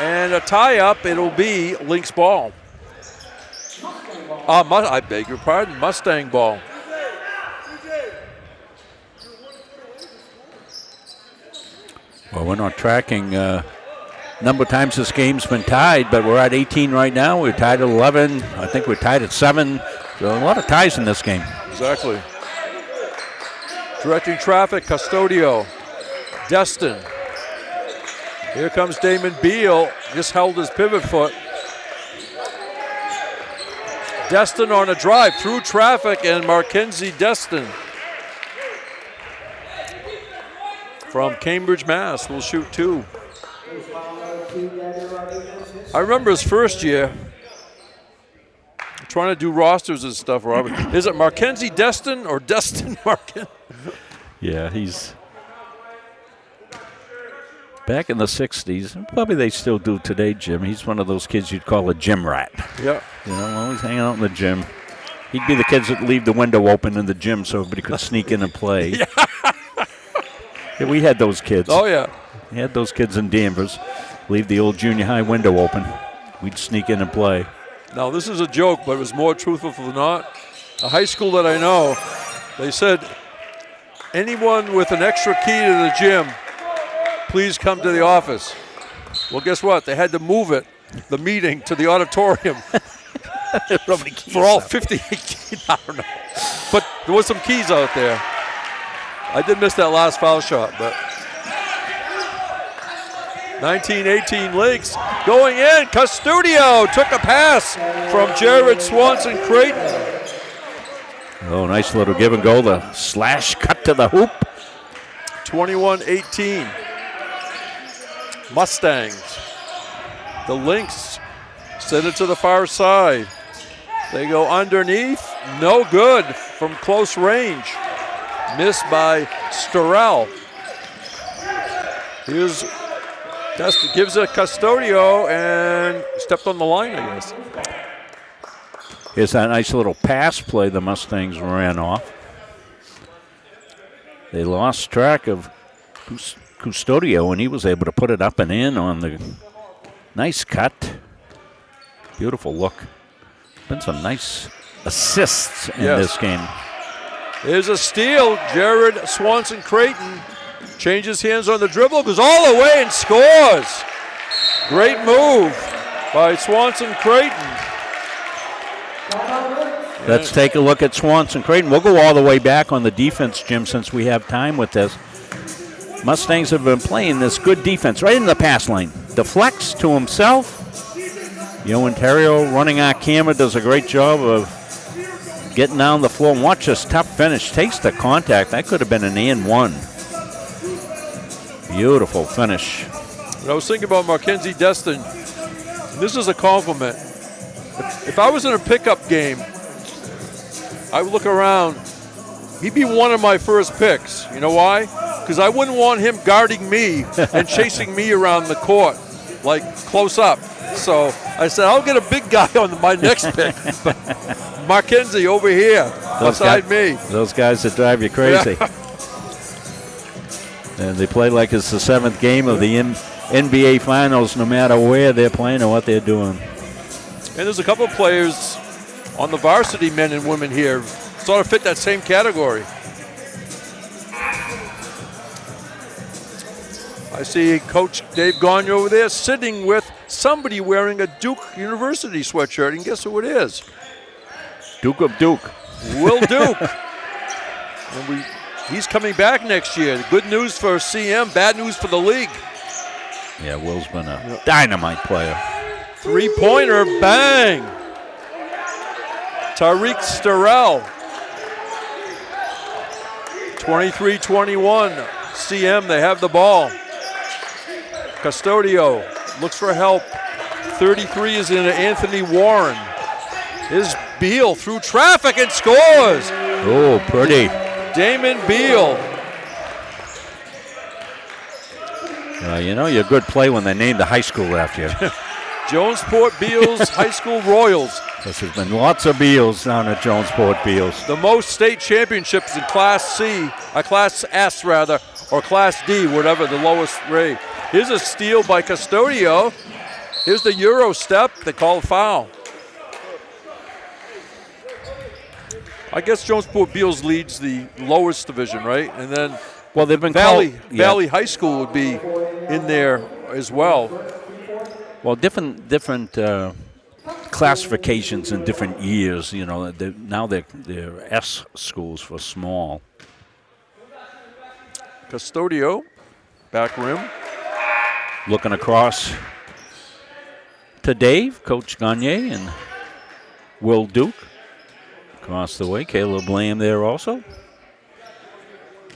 And a tie-up, it'll be Lynx ball. I beg your pardon, Mustang ball. Well, we're not tracking number of times this game's been tied, but we're at 18 right now. We're tied at 11. I think we're tied at 7. So a lot of ties in this game. Exactly. Directing traffic, Custodio. Destin. Here comes Damon Beal. Just held his pivot foot. Destin on a drive through traffic, and Mackenzie Destin from Cambridge, Mass. will shoot 2. I remember his first year trying to do rosters and stuff, Robert. Is it Mackenzie Destin or Destin Markin? Yeah, he's back in the 60s. Probably they still do today, Jim. He's one of those kids you'd call a gym rat. Yeah. You know, always hanging out in the gym. He'd be the kids that leave the window open in the gym so everybody could sneak in and play. Yeah, we had those kids. Oh, yeah. We had those kids in Danvers. Leave the old junior high window open. We'd sneak in and play. Now, this is a joke, but it was more truthful than not. A high school that I know, they said, anyone with an extra key to the gym, please come to the office. Well, guess what? They had to move it, the meeting, to the auditorium. For all 58 keys, I don't know. But there was some keys out there. I did miss that last foul shot, but 19-18 Lynx going in. Custodio took a pass from Jared Swanson Creighton. Oh, nice little give and go. The slash cut to the hoop. 21-18. Mustangs. The Lynx send it to the far side. They go underneath. No good from close range. Missed by Storell. Here's Destin, gives it Custodio and stepped on the line, I guess. Here's that nice little pass play the Mustangs ran off. They lost track of Custodio, and he was able to put it up and in on the nice cut. Beautiful look. Been some nice assists in this game. Here's a steal. Jared Swanson Creighton Changes hands on the dribble, goes all the way and scores. Great move by Swanson Creighton. Let's take a look at Swanson Creighton. We'll go all the way back on the defense, Jim, since we have time with this. Mustangs have been playing this good defense right in the pass lane. Deflects to himself. Ontario running our camera does a great job of getting down the floor. And watch this tough finish. Takes the contact. That could have been an and one. Beautiful finish. I was thinking about Mackenzie Destin. This is a compliment. If I was in a pickup game, I would look around. He'd be one of my first picks. You know why? Because I wouldn't want him guarding me and chasing me around the court, like close up. So I said, I'll get a big guy on my next pick. Mackenzie over here, beside me. Those guys that drive you crazy. Yeah. And they play like it's the 7th game of the NBA Finals, no matter where they're playing or what they're doing. And there's a couple of players on the varsity, men and women here, sort of fit that same category. I see Coach Dave Gagne over there sitting with somebody wearing a Duke University sweatshirt, and guess who it is? Duke of Duke. Will Duke. And he's coming back next year. Good news for CM, bad news for the league. Yeah, Will's been a dynamite player. Three-pointer, bang. Tariq Starrell. 23-21. CM, they have the ball. Custodio looks for help. 33 is in Anthony Warren. Is Beal through traffic and scores. Oh, pretty. Damon Beal. You're a good play when they named the high school after you. Jonesport Beals High School Royals. There's been lots of Beals down at Jonesport Beals. The most state championships in Class C, Class S rather, or Class D, whatever the lowest grade. Here's a steal by Custodio. Here's the Euro step. They call a foul. I guess Jonesport Beals leads the lowest division, right? And then they've been Valley High School would be in there as well. Well, different classifications in different years. Now they're S schools for small. Custodio, back rim. Looking across to Dave, Coach Gagne, and Will Duke. Across the way, Caleb Lamb there also.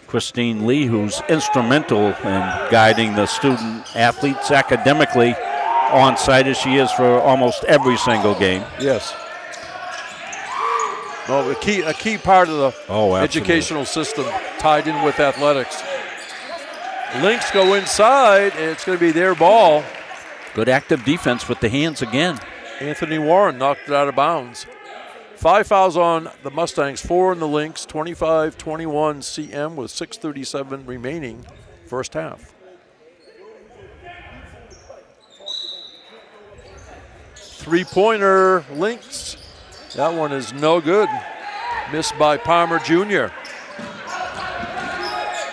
Christine Lee, who's instrumental in guiding the student athletes academically on site as she is for almost every single game. Yes. Well, a key part of the educational system tied in with athletics. Lynx go inside, and it's going to be their ball. Good active defense with the hands again. Anthony Warren knocked it out of bounds. 5 fouls on the Mustangs, 4 on the Lynx, 25-21 CM with 6:37 remaining first half. Three-pointer Lynx. That one is no good. Missed by Palmer Jr.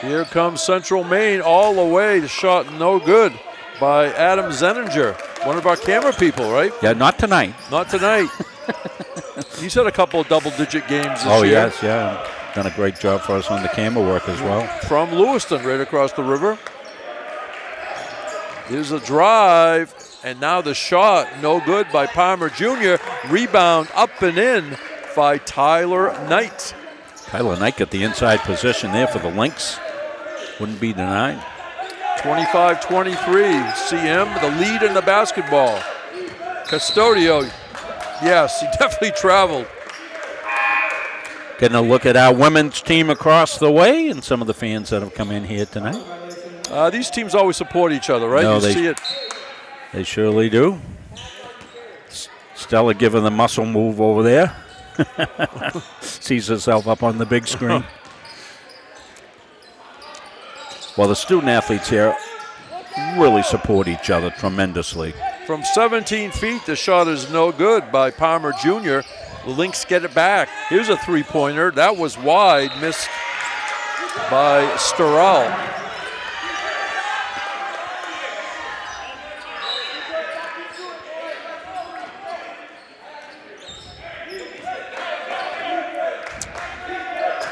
Here comes Central Maine all the way. The shot no good by Adam Zeninger, one of our camera people, right? Yeah, not tonight. Not tonight. He's had a couple of double-digit games this year. Oh, yes, yeah. Done a great job for us on the camera work as well. From Lewiston, right across the river. Here's a drive, and now the shot, no good by Palmer Jr. Rebound up and in by Tyler Knight. Tyler Knight got the inside position there for the Lynx. Wouldn't be denied. 25-23, CM, the lead in the basketball. Custodio, yes, he definitely traveled. Getting a look at our women's team across the way and some of the fans that have come in here tonight. These teams always support each other, right? No, you see it. They surely do. Stella giving the muscle move over there. Sees herself up on the big screen. Well, the student athletes here really support each other tremendously. From 17 feet, the shot is no good by Palmer Jr. The Lynx get it back. Here's a three-pointer. That was wide, missed by Starrell.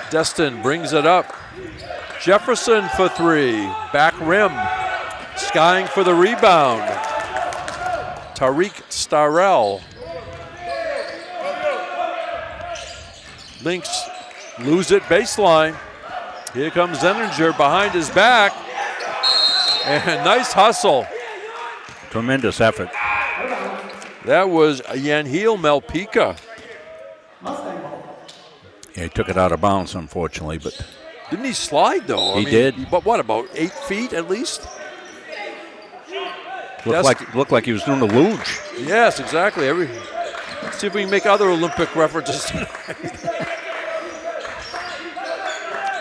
Destin brings it up. Jefferson for three. Back rim. Skying for the rebound. Tariq Starrell. Lynx lose it baseline. Here comes Zeninger behind his back. And nice hustle. Tremendous effort. That was Yanheel Malpika. Yeah, he took it out of bounds, unfortunately, but Didn't he slide, though? He did. But what, about 8 feet at least? looked like he was doing a luge. Yes, exactly. Let's see if we can make other Olympic references tonight.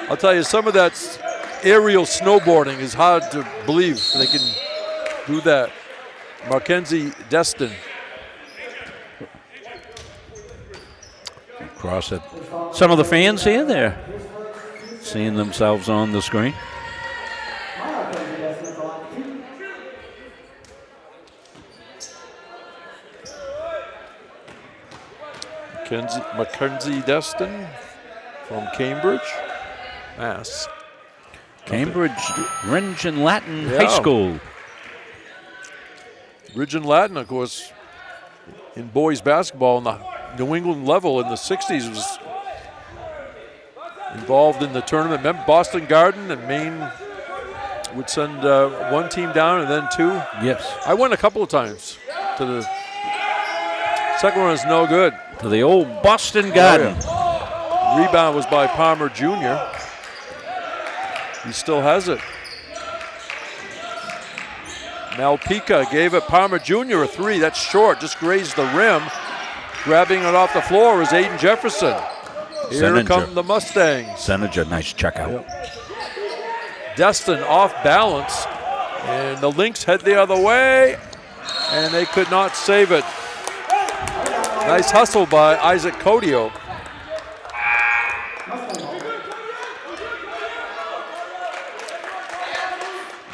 I'll tell you, some of that aerial snowboarding is hard to believe they can do that. Mackenzie Destin. Across it. Some of the fans here, they're seeing themselves on the screen. Mackenzie Destin from Cambridge, Mass. Cambridge Ridge and Latin Yeah. High School. Ridge and Latin, of course, in boys basketball on the New England level in the 60s was involved in the tournament. Remember Boston Garden and Maine would send one team down and then two? Yes. I went a couple of times to the second one was no good. To the old Boston Garden. Oh, yeah. Rebound was by Palmer Jr. He still has it. Malpika gave it Palmer Jr. a three. That's short, just grazed the rim. Grabbing it off the floor was Aiden Jefferson. Here Zeninger. come the Mustangs. Zeninger, nice checkout. Yep. Destin off balance, and the Lynx head the other way, and they could not save it. Nice hustle by Isaac Codio.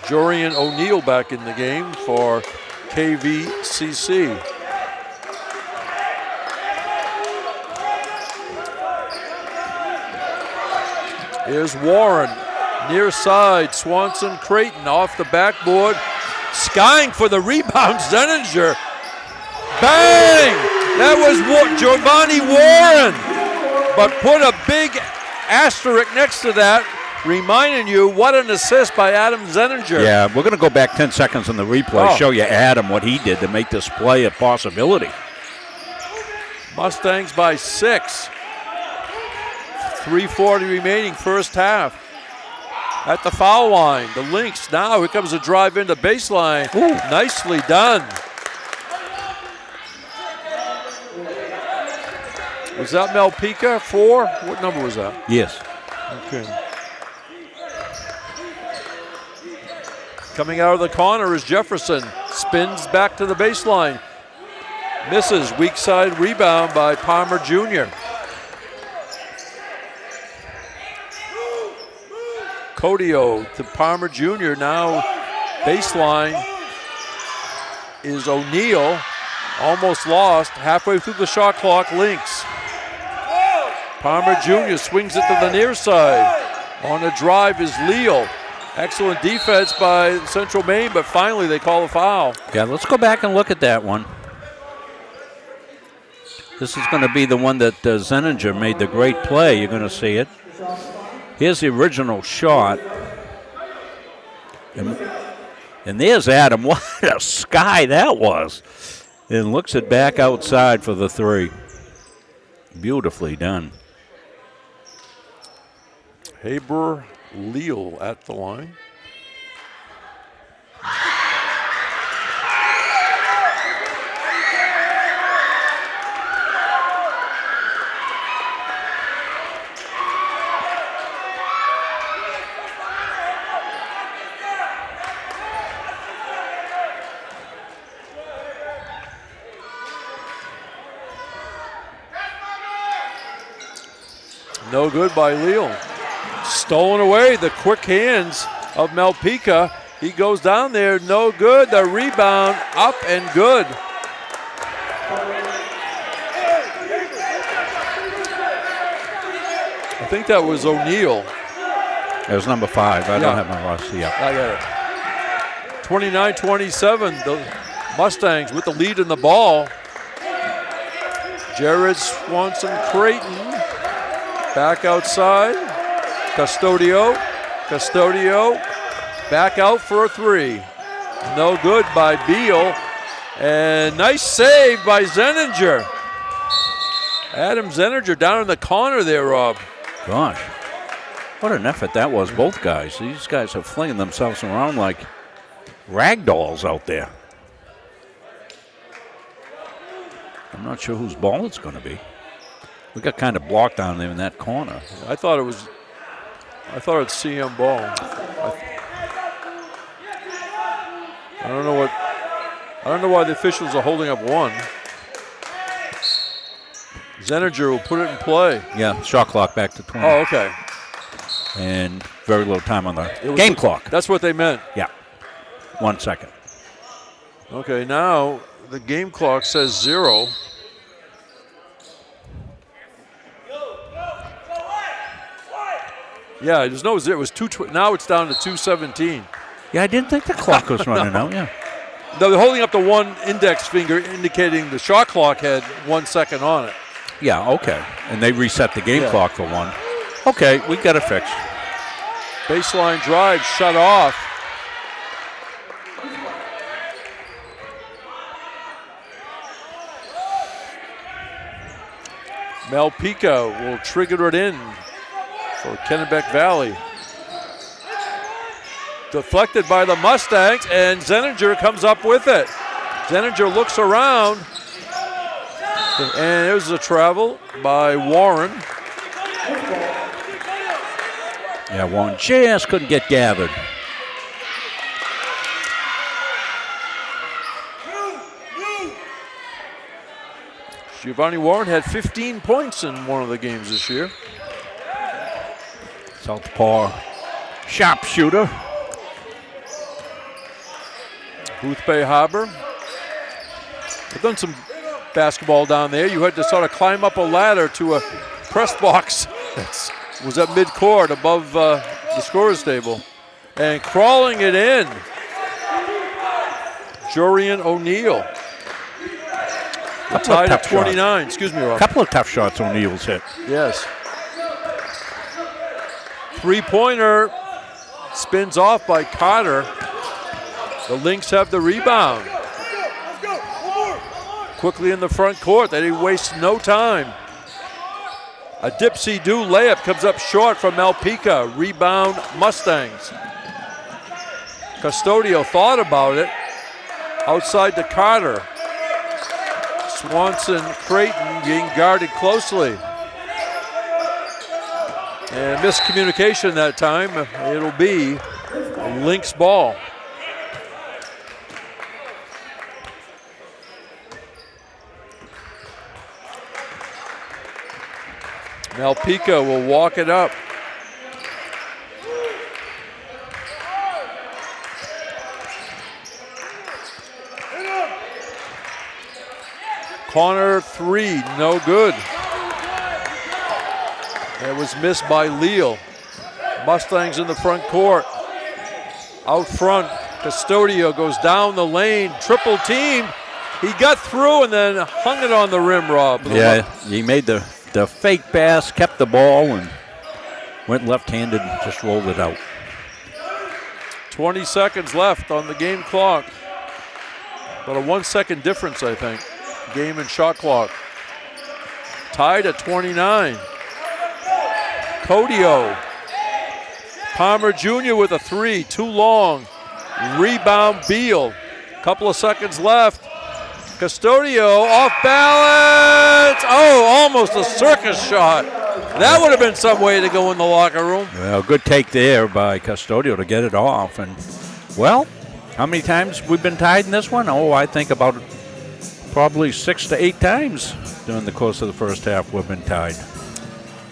Jorian O'Neal back in the game for KVCC. Here's Warren, near side, Swanson Creighton off the backboard, skying for the rebound, Zeninger. Bang! That was Giovanni Warren, but put a big asterisk next to that, reminding you what an assist by Adam Zeninger. Yeah, we're going to go back 10 seconds on the replay, show you Adam what he did to make this play a possibility. Mustangs by 6. 3:40 remaining first half. At the foul line, the Lynx now, here comes a drive into baseline. Ooh. Nicely done. Was that Malpika, 4? What number was that? Yes. Okay. Coming out of the corner is Jefferson. Spins back to the baseline. Misses. Weak side rebound by Palmer Jr. Codio to Palmer Jr. Now baseline is O'Neal. Almost lost. Halfway through the shot clock, Lynx. Palmer Jr. swings it to the near side. On the drive is Leal. Excellent defense by Central Maine, but finally they call a foul. Yeah, let's go back and look at that one. This is going to be the one that Zeninger made the great play. You're going to see it. Here's the original shot. And there's Adam. What a sky that was. And looks it back outside for the three. Beautifully done. Haber Leal at the line. No good by Leal. Stolen away, the quick hands of Malpika. He goes down there, no good. The rebound up and good. I think that was O'Neal. It was number 5. I Yeah. don't have my roster. Yeah. I got it. 29-27, the Mustangs with the lead in the ball. Jared Swanson Creighton back outside. Custodio back out for a 3. No good by Beal. And nice save by Zeninger. Adam Zeninger down in the corner there, Rob. Gosh. What an effort that was, both guys. These guys are flinging themselves around like rag dolls out there. I'm not sure whose ball it's going to be. We got kind of blocked down there in that corner. I thought it's CM ball. I don't know why the officials are holding up 1. Zeninger will put it in play. Yeah, shot clock back to 20. Oh, okay. And very little time on the game clock. That's what they meant. Yeah. 1 second. Okay, now the game clock says 0. Yeah, there's no 0. It was 2. Now it's down to 2:17. Yeah, I didn't think the clock was running out. Yeah. They're holding up the 1 index finger, indicating the shot clock had 1 second on it. Yeah, okay. And they reset the game Yeah. clock for 1. Okay, we got it fixed. Baseline drive shut off. Malpica will trigger it in for Kennebec Valley. Deflected by the Mustangs, and Zeninger comes up with it. Zeninger looks around, and there's a travel by Warren. Yeah, Warren just couldn't get gathered. Giovanni Warren had 15 points in one of the games this year. Southpaw sharpshooter. Boothbay Harbor. They've done some basketball down there. You had to sort of climb up a ladder to a press box that was at midcourt above the scorer's table. And crawling it in, Jorian O'Neal. Tied at 29. Excuse me, Rob. A couple of tough shots O'Neal's hit. Yes. Three-pointer spins off by Carter. The Lynx have the rebound. Quickly in the front court. They waste no time. A dipsy-do layup comes up short from Malpica. Rebound Mustangs. Custodio thought about it. Outside to Carter. Swanson Creighton being guarded closely. And miscommunication that time. It'll be Lynx ball. Malpica will walk it up. Corner 3, no good. It was missed by Leal. Mustangs in the front court. Out front, Custodio goes down the lane, triple team. He got through and then hung it on the rim, Rob. Yeah, he made the fake pass, kept the ball, and went left-handed and just rolled it out. 20 seconds left on the game clock. About a 1 second difference, I think. Game and shot clock. Tied at 29. Codio. Palmer Jr. with a 3, too long. Rebound Beal. Couple of seconds left. Custodio off balance. Oh, almost a circus shot. That would have been some way to go in the locker room. Well, good take there by Custodio to get it off. And, well, how many times we've been tied in this one? Oh, I think about probably 6 to 8 times during the course of the first half we've been tied.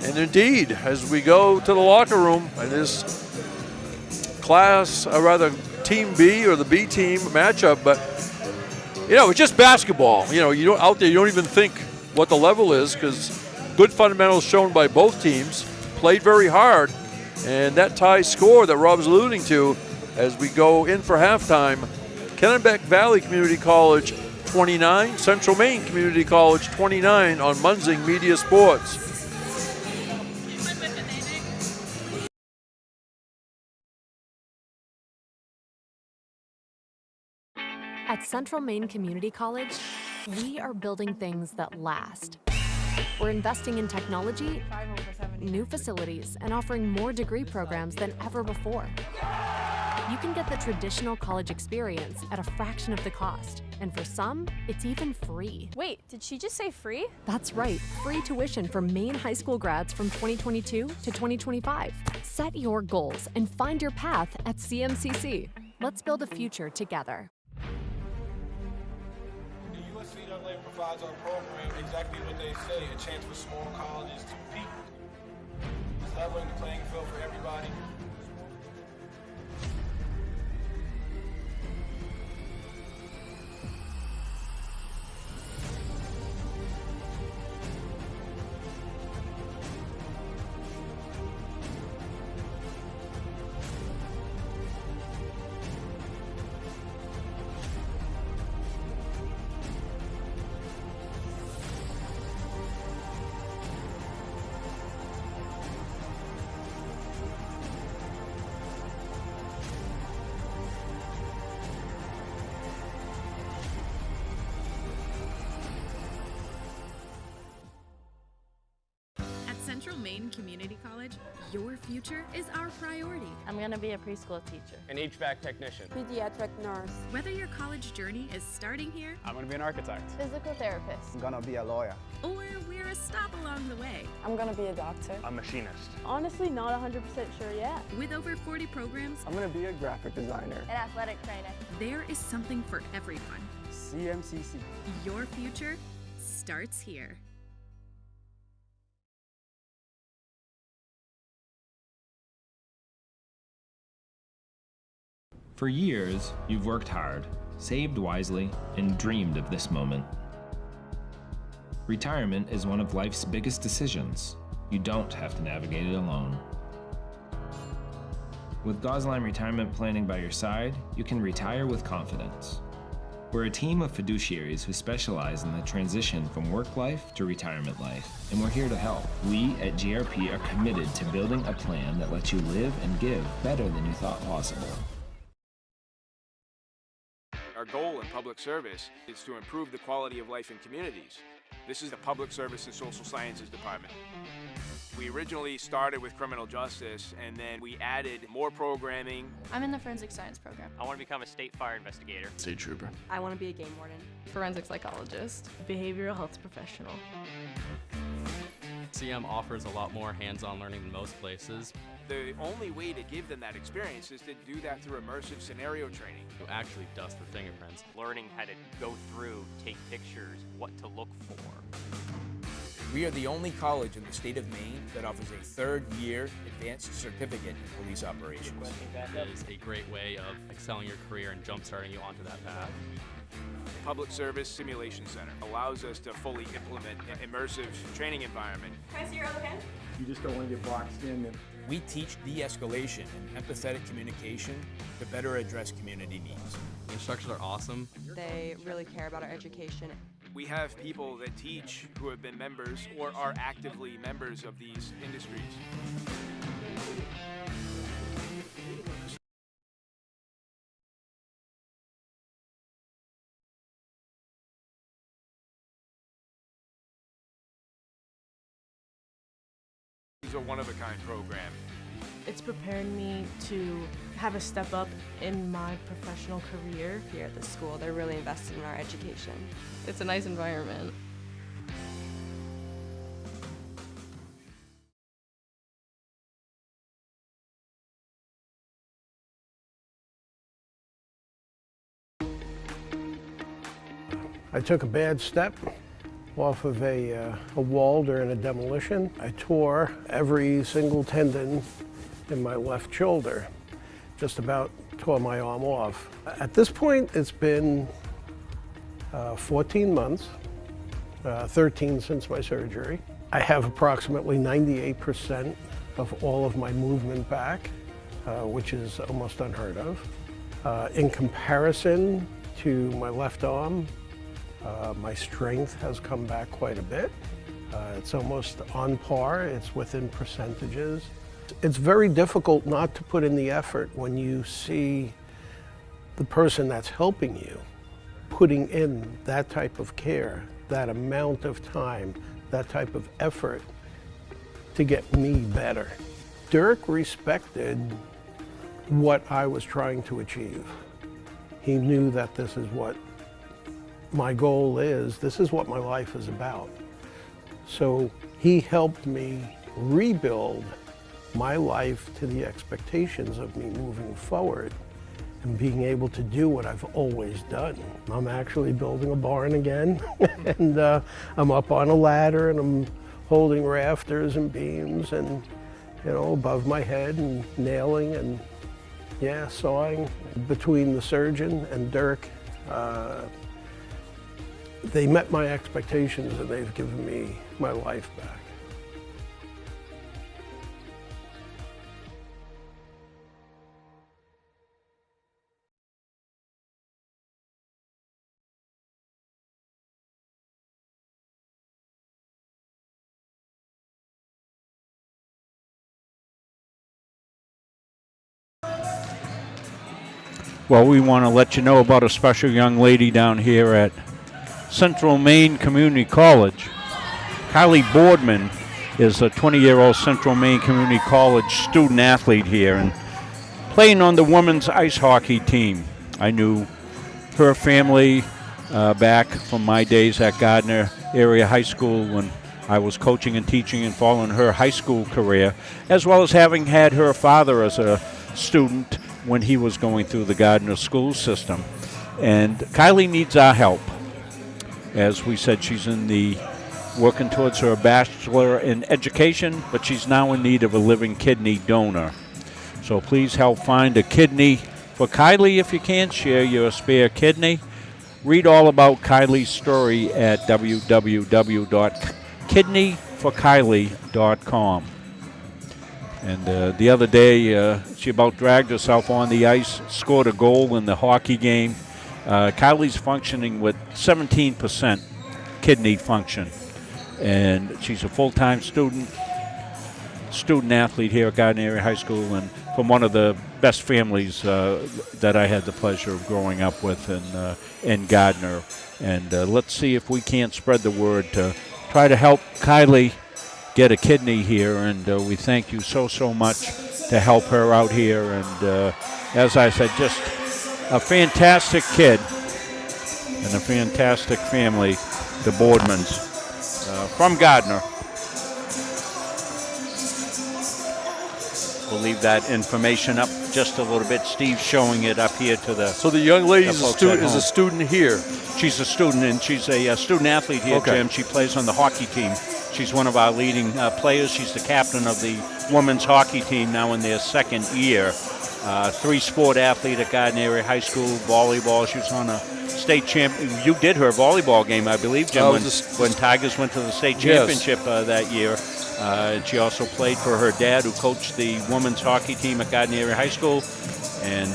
And indeed, as we go to the locker room in this class, or rather Team B or the B team matchup, but you know, it's just basketball. You know, you don't even think what the level is because good fundamentals shown by both teams. played very hard, and that tie score that Rob's alluding to as we go in for halftime, Kennebec Valley Community College 29, Central Maine Community College 29 on Munzing Media Sports. At Central Maine Community College, we are building things that last. We're investing in technology, new facilities, and offering more degree programs than ever before. You can get the traditional college experience at a fraction of the cost, and for some, it's even free. Wait, did she just say free? That's right, free tuition for Maine high school grads from 2022 to 2025. Set your goals and find your path at CMCC. Let's build a future together. USCAA provides our program exactly what they say, a chance for small colleges to compete. It's leveling the playing field for everybody. Central Maine Community College, your future is our priority. I'm going to be a preschool teacher. An HVAC technician. Pediatric nurse. Whether your college journey is starting here, I'm going to be an architect. Physical therapist. I'm going to be a lawyer. Or we're a stop along the way. I'm going to be a doctor. A machinist. Honestly, not 100% sure yet. With over 40 programs, I'm going to be a graphic designer. An athletic trainer. There is something for everyone. CMCC. Your future starts here. For years, you've worked hard, saved wisely, and dreamed of this moment. Retirement is one of life's biggest decisions. You don't have to navigate it alone. With Gosline Retirement Planning by your side, you can retire with confidence. We're a team of fiduciaries who specialize in the transition from work life to retirement life, and we're here to help. We at GRP are committed to building a plan that lets you live and give better than you thought possible. Our goal in public service is to improve the quality of life in communities. This is the Public Service and Social Sciences Department. We originally started with criminal justice, and then we added more programming. I'm in the forensic science program. I want to become a state fire investigator. State trooper. I want to be a game warden. Forensic psychologist. Behavioral health professional. CM offers a lot more hands-on learning than most places. The only way to give them that experience is to do that through immersive scenario training. You actually dust the fingerprints. Learning how to go through, take pictures, what to look for. We are the only college in the state of Maine that offers a third-year advanced certificate in police operations. It is a great way of excelling your career and jump-starting you onto that path. Public Service Simulation Center allows us to fully implement an immersive training environment. Can I see your other pen? You just don't want to get boxed in. We teach de-escalation and empathetic communication to better address community needs. The instructors are awesome. They really care about our education. We have people that teach who have been members or are actively members of these industries. These are one-of-a-kind program. It's prepared me to have a step up in my professional career. Here at the school, they're really invested in our education. It's a nice environment. I took a bad step off of a wall during a demolition. I tore every single tendon in my left shoulder, just about tore my arm off. At this point, it's been 14 months, 13 since my surgery. I have approximately 98% of all of my movement back, which is almost unheard of. In comparison to my left arm, my strength has come back quite a bit. It's almost on par, it's within percentages. It's very difficult not to put in the effort when you see the person that's helping you putting in that type of care, that amount of time, that type of effort to get me better. Dirk respected what I was trying to achieve. He knew that this is what my goal is, this is what my life is about. So he helped me rebuild my life to the expectations of me moving forward and being able to do what I've always done. I'm actually building a barn again, and I'm up on a ladder and I'm holding rafters and beams and, you know, above my head and nailing and, yeah, sawing. Between the surgeon and Dirk, they met my expectations and they've given me my life back. Well, we want to let you know about a special young lady down here at Central Maine Community College. Kylie Boardman is a 20-year-old Central Maine Community College student athlete here and playing on the women's ice hockey team. I knew her family back from my days at Gardner Area High School when I was coaching and teaching and following her high school career, as well as having had her father as a student when he was going through the Gardner school system. And Kylie needs our help. As we said, she's working towards her bachelor in education, but she's now in need of a living kidney donor. So please help find a kidney for Kylie if you can. Share your spare kidney. Read all about Kylie's story at www.kidneyforkylie.com. And the other day, she about dragged herself on the ice, scored a goal in the hockey game. Kylie's functioning with 17% kidney function. And she's a full-time student athlete here at Gardner Area High School and from one of the best families that I had the pleasure of growing up with in Gardner. And let's see if we can't spread the word to try to help Kylie get a kidney here, and we thank you so much to help her out here. And as I said, just a fantastic kid and a fantastic family, the Boardmans from Gardner. We'll leave that information up just a little bit. Steve's showing it up here to the. So the young lady is a student here. She's a student, and she's a student athlete here, okay. Jim. She plays on the hockey team. She's one of our leading players. She's the captain of the women's hockey team now in their second year. Three-sport athlete at Gardner Area High School, volleyball. She was on a state champion. You did her volleyball game, I believe, Jim, when Tigers went to the state championship that year. And she also played for her dad, who coached the women's hockey team at Gardner Area High School. And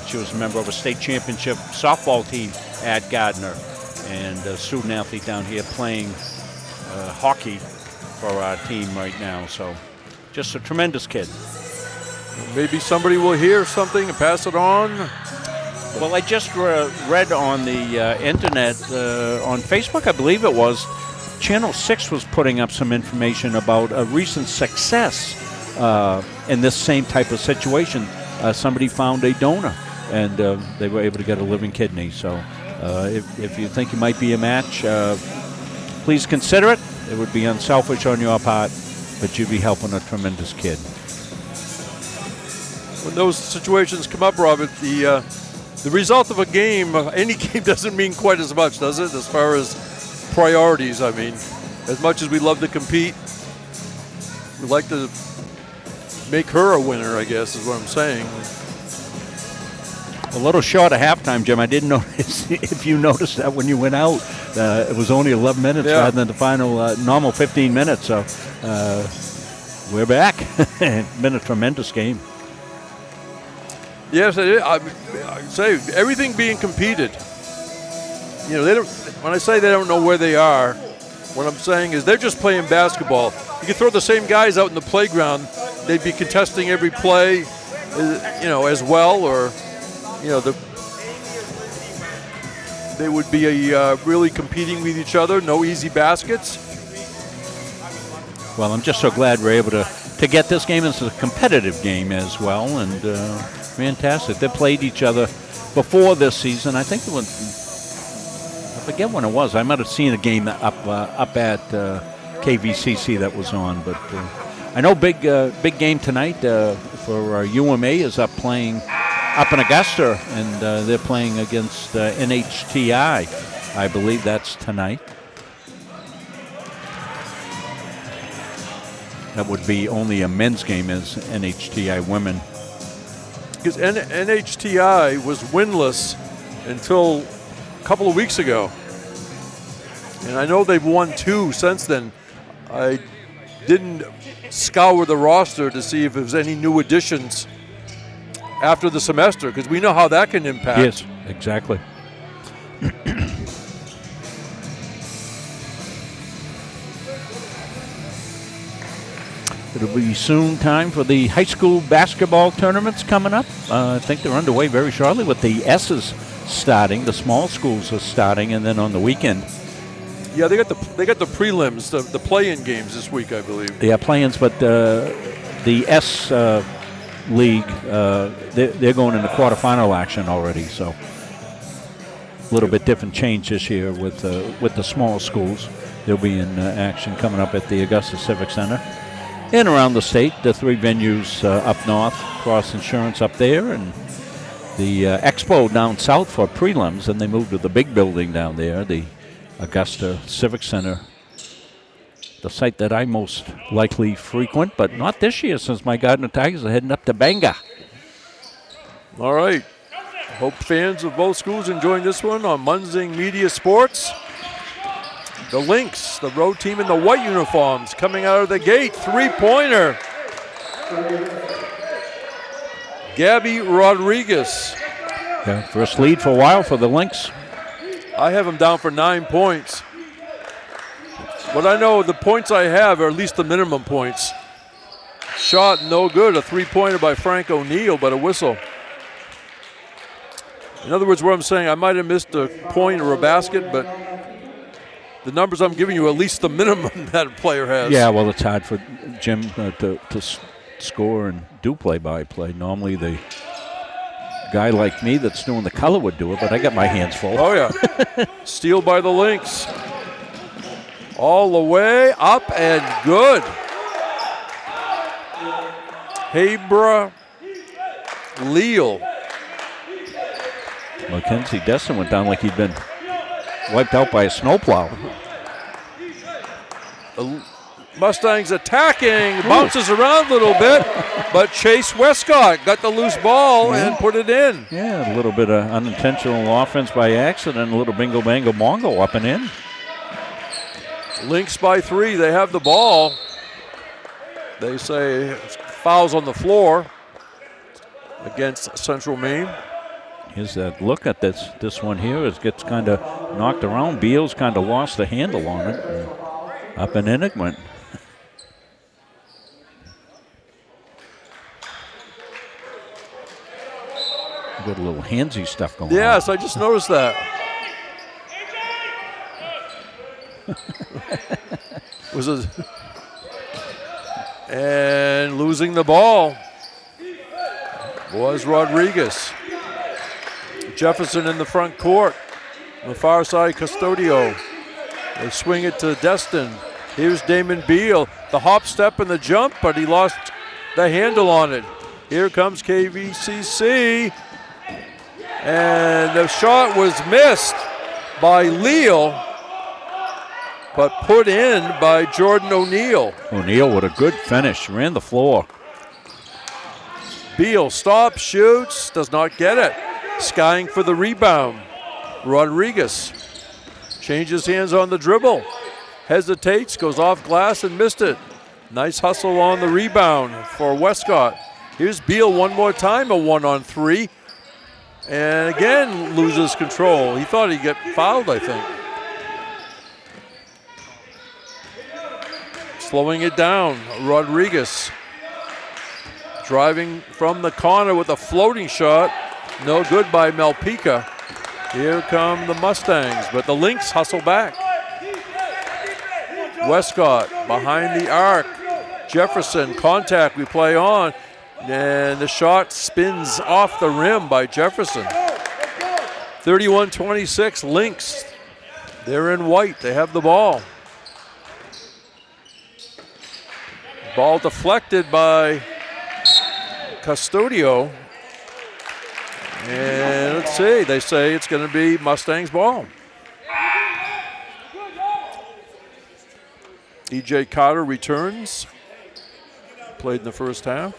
she was a member of a state championship softball team at Gardner. And a student athlete down here playing hockey for our team right now. So just a tremendous kid. Maybe somebody will hear something and pass it on. Well, I just read on the internet, on Facebook, I believe it was, Channel 6 was putting up some information about a recent success in this same type of situation. Somebody found a donor, and they were able to get a living kidney. So if you think you might be a match, please consider it. It would be unselfish on your part, but you'd be helping a tremendous kid. When those situations come up, Robert, the result of a game, any game doesn't mean quite as much, does it? As far as priorities, I mean, as much as we love to compete, we like to make her a winner, I guess, is what I'm saying. A little short of halftime, Jim. I didn't notice if you noticed that when you went out. It was only 11 minutes rather than the final normal 15 minutes. So We're back. It's been a tremendous game. Yes, it is. I say everything being competed. You know, they don't. When I say they don't know where they are, what I'm saying is they're just playing basketball. You could throw the same guys out in the playground; they'd be contesting every play, you know, as well, or you know, they would be really competing with each other. No easy baskets. Well, I'm just so glad we're able to get this game. It's a competitive game as well, and fantastic. They played each other before this season. I think it was, I forget when it was. I might have seen a game up at KVCC that was on, but I know big game tonight for UMA is up playing up in Augusta, and they're playing against NHTI. I believe that's tonight. That would be only a men's game as NHTI women. Because NHTI was winless until a couple of weeks ago. And I know they've won 2 since then. I didn't scour the roster to see if there was any new additions after the semester, because we know how that can impact. Yes, exactly. It'll be soon time for the high school basketball tournaments coming up. I think they're underway very shortly with the S's starting. The small schools are starting, and then on the weekend. Yeah, they got the prelims, the play-in games this week, I believe. Yeah, play-ins, but the S league, they're going into quarterfinal action already. So a little bit different change this year with the small schools. They'll be in action coming up at the Augusta Civic Center. And around the state, the 3 venues up north, Cross Insurance up there, and the Expo down south for prelims, and they moved to the big building down there, the Augusta Civic Center, the site that I most likely frequent, but not this year since my Gardner Tigers are heading up to Bangor. All right. Hope fans of both schools enjoying this one on Munzing Media Sports. The Lynx, the road team in the white uniforms, coming out of the gate. 3-pointer. Gabby Rodriguez. Yeah, first lead for a while for the Lynx. I have them down for 9 points. But I know the points I have are at least the minimum points. Shot no good. A 3-pointer by Frank O'Neill, but a whistle. In other words, what I'm saying, I might have missed a point or a basket, but the numbers I'm giving you, at least the minimum that a player has. Yeah, well, it's hard for Jim to score and do play-by-play. Normally, the guy like me that's doing the color would do it, but I got my hands full. Oh, yeah. Steal by the Lynx. All the way up and good. Hebra Leal. Mackenzie Destin went down like he'd been wiped out by a snowplow. Mustangs attacking, bounces around a little bit, but Chase Westcott got the loose ball and put it in. Yeah, a little bit of unintentional offense by accident, a little bingo, bango, bongo up and in. Lynx by 3, they have the ball. They say fouls on the floor against Central Maine. Here's that look at this one here. It gets kind of knocked around. Beals kind of lost the handle on it. And up and in it went. Got a little handsy stuff going on. Yes, I just noticed that. And losing the ball was Rodriguez. Jefferson in the front court. On the far side, Custodio. They swing it to Destin. Here's Damon Beal. The hop, step, and the jump, but he lost the handle on it. Here comes KVCC. And the shot was missed by Leal, but put in by Jordan O'Neill. O'Neill with a good finish, ran the floor. Beal stops, shoots, does not get it. Skying for the rebound. Rodriguez changes hands on the dribble. Hesitates, goes off glass and missed it. Nice hustle on the rebound for Westcott. Here's Beal one more time, a 1-on-3. And again, loses control. He thought he'd get fouled, I think. Slowing it down, Rodriguez. Driving from the corner with a floating shot. No good by Malpica. Here come the Mustangs, but the Lynx hustle back. Westcott behind the arc. Jefferson, contact, we play on. And the shot spins off the rim by Jefferson. 31-26, Lynx. They're in white, they have the ball. Ball deflected by Custodio. And let's see, they say it's going to be Mustangs ball. E.J. Carter returns. Played in the first half.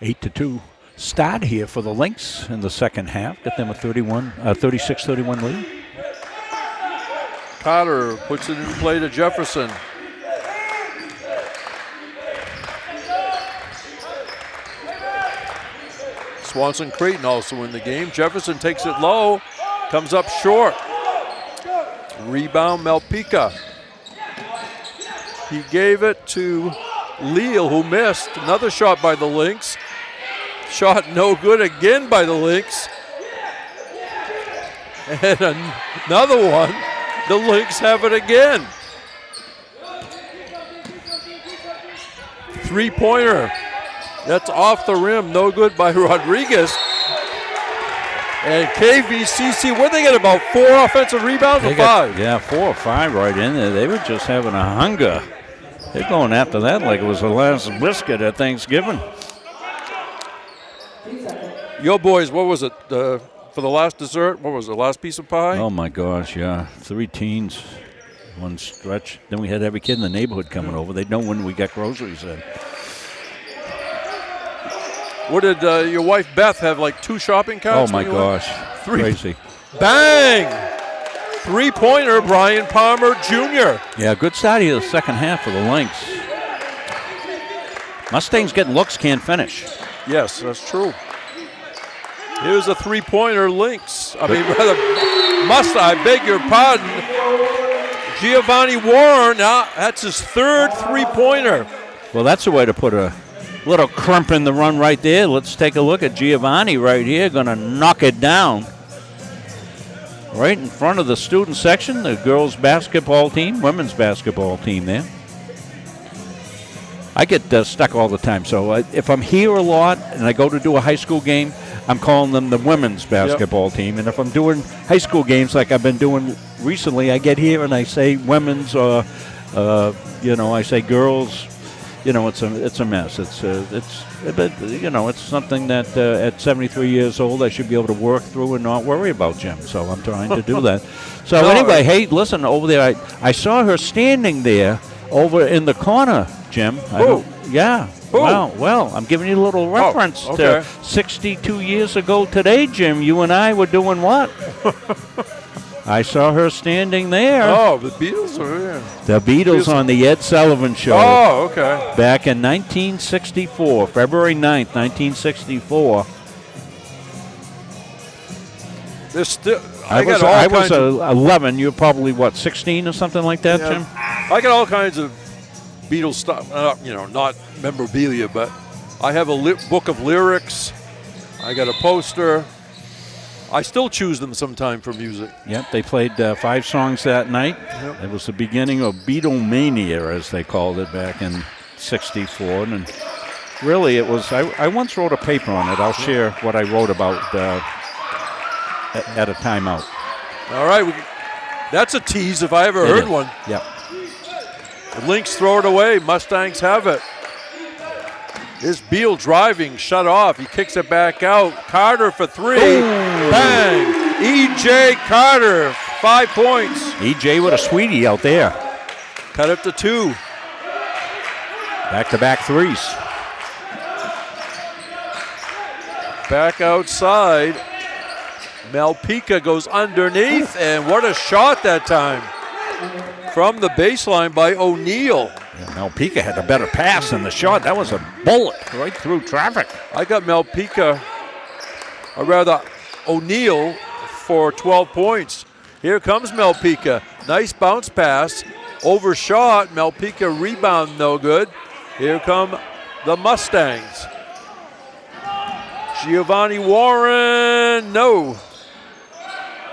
Eight to 2 start here for the Lynx in the second half. Got them a 36-31 lead. Carter puts it in play to Jefferson. Swanson Creighton also in the game. Jefferson takes it low, comes up short. Rebound Malpica. He gave it to Leal, who missed. Another shot by the Lynx. Shot no good again by the Lynx. And another one. The Lynx have it again. Three-pointer. That's off the rim. No good by Rodriguez. And KVCC, what they get, about 4 offensive rebounds or 5? Yeah, 4 or 5 right in there. They were just having a hunger. They're going after that like it was the last biscuit at Thanksgiving. Your boys, what was it? For the last dessert, what was it, last piece of pie? Oh, my gosh, yeah. 3 teens, one stretch. Then we had every kid in the neighborhood coming over. They'd know when we got groceries in. What did your wife Beth have, like 2 shopping carts? Oh, my gosh. 3. Crazy. Bang! 3-pointer, Brian Palmer Jr. Yeah, good start here the second half for the Lynx. Mustangs getting looks, can't finish. Yes, that's true. Here's a 3-pointer, Lynx. I mean, rather, I beg your pardon. Giovanni Warren, that's his 3rd 3-pointer. Well, that's a way to put a little crump in the run right there. Let's take a look at Giovanni right here, going to knock it down. Right in front of the student section, the girls' basketball team, women's basketball team there. I get stuck all the time, so if I'm here a lot and I go to do a high school game, I'm calling them the women's basketball team. And if I'm doing high school games like I've been doing recently, I get here and I say women's or, I say girls. It's a mess. It's something that at 73 years old I should be able to work through and not worry about, Jim. So I'm trying to do that. So anyway, hey, listen, over there, I saw her standing there over in the corner, Jim. Yeah. Well, I'm giving you a little reference to 62 years ago today, Jim. You and I were doing what? I saw her standing there. Oh, the Beatles are here. The Beatles on the Ed Sullivan Show. Oh, okay. Back in 1964, February 9th, 1964. There's still. I was 11. You were probably, 16 or something like that, Jim? I got all kinds of Beatles stuff. Not memorabilia, but I have a book of lyrics. I got a poster. I still choose them sometime for music. Yep, they played 5 songs that night. Yep. It was the beginning of Beatlemania, as they called it back in '64. And really, it was, I once wrote a paper on it. I'll share what I wrote about at a timeout. All right, that's a tease if I ever heard one. Yep. The Lynx throw it away. Mustangs have it. Here's Beal driving, shut off. He kicks it back out. Carter for 3. Ooh. Bang! E.J. Carter, 5 points. E.J. with a sweetie out there. Cut it to 2. Back-to-back threes. Back outside. Malpica goes underneath, and what a shot that time. from the baseline by O'Neal. Yeah, Malpica had a better pass than the shot. That was a bullet right through traffic. I got Malpica, or rather O'Neal, for 12 points. Here comes Malpica. Nice bounce pass. Overshot. Malpica rebound, no good. Here come the Mustangs. Giovanni Warren, no.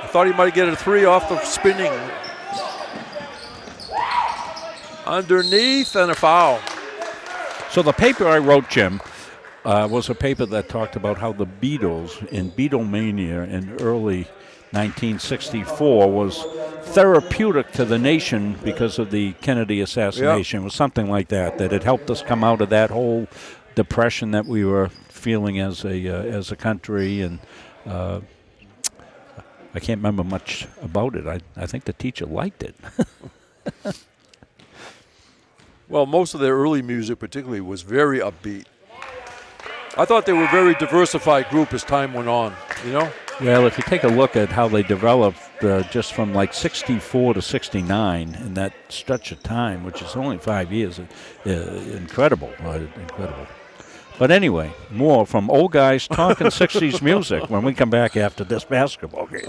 I thought he might get a three off the spinning. Underneath and a foul. So the paper I wrote, Jim, was a paper that talked about how the Beatles in Beatlemania in early 1964 was therapeutic to the nation because of the Kennedy assassination. Yep. It was something like that it helped us come out of that whole depression that we were feeling as a country. And I can't remember much about it. I think the teacher liked it. Well, most of their early music particularly was very upbeat. I thought they were a very diversified group as time went on, you know? Well, if you take a look at how they developed just from like 64 to 69 in that stretch of time, which is only 5 years, incredible. But anyway, more from Old Guys Talking 60s Music when we come back after this basketball game.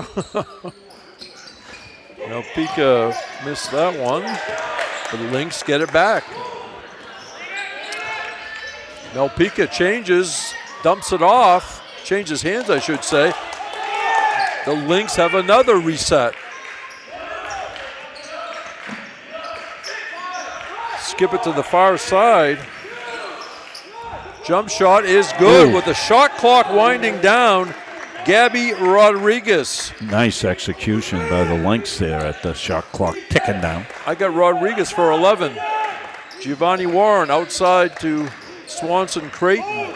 Malpica missed that one. The Lynx get it back. Malpica changes, dumps it off, changes hands, I should say. The Lynx have another reset. Skip it to the far side. Jump shot is good. Ooh. With the shot clock winding down. Gabby Rodriguez. Nice execution by the Lynx there at the shot clock ticking down. I got Rodriguez for 11. Giovanni Warren outside to Swanson Creighton.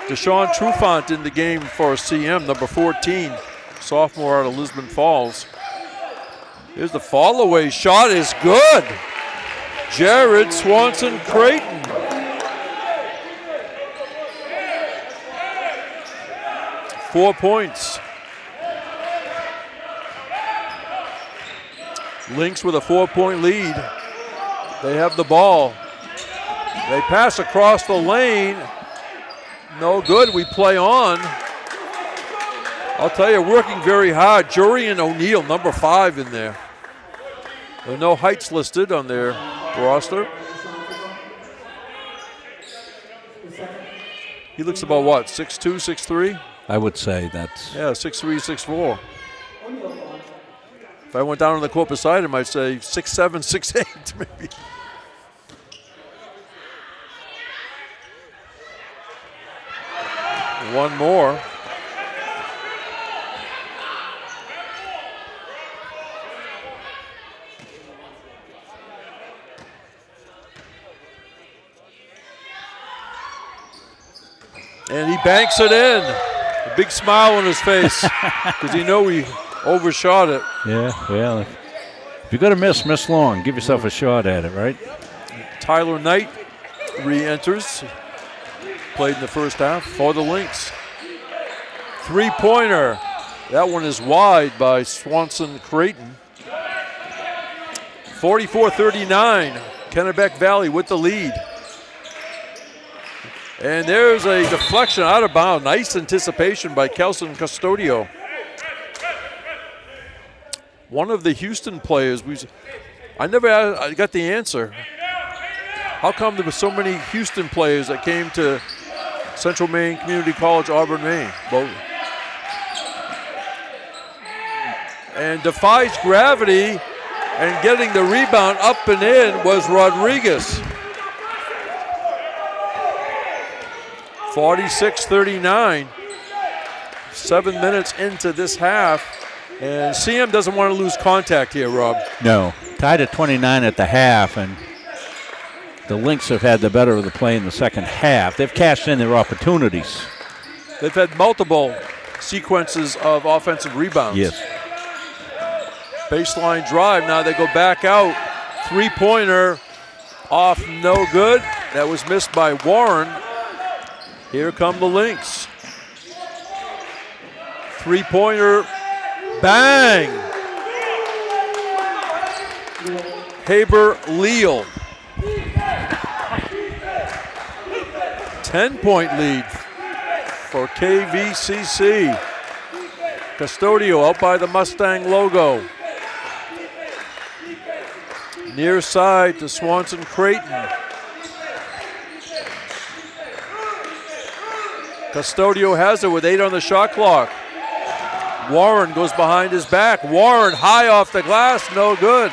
Deshaun Trufant in the game for CM, number 14, sophomore out of Lisbon Falls. Here's the fall away shot is good. Jared Swanson Creighton. Four points. Lynx with a 4-point lead. They have the ball. They pass across the lane. No good. We play on. I'll tell you, working very hard. Jurian O'Neal, number 5 in there. There are no heights listed on their roster. He looks about what, 6'2", 6'3"? I would say that's... Yeah, 6'3", 6'4". If I went down on the court beside him, I'd say 6'7", 6'8", maybe. One more. And he banks it in. A big smile on his face because he know he overshot it. Yeah, well, if you're going to miss long. Give yourself a shot at it, right? Tyler Knight re-enters. Played in the first half for the Lynx. Three-pointer. That one is wide by Swanson Creighton. 44-39. Kennebec Valley with the lead. And there's a deflection out of bounds. Nice anticipation by Kelson Custodio. One of the Houston players. I got the answer. How come there were so many Houston players that came to Central Maine Community College, Auburn, Maine? Both. And defies gravity and getting the rebound up and in was Rodriguez. 46-39. 7 minutes into this half. And CM doesn't want to lose contact here, Rob. No. Tied at 29 at the half, and the Lynx have had the better of the play in the second half. They've cashed in their opportunities. They've had multiple sequences of offensive rebounds. Yes. Baseline drive. Now they go back out. Three-pointer off, no good. That was missed by Warren. Here come the Lynx. Three-pointer, bang! Haber-Leal. 10-point lead for KVCC. Custodio out by the Mustang logo. Near side to Swanson Creighton. Custodio has it with 8 on the shot clock. Warren goes behind his back. Warren high off the glass, no good.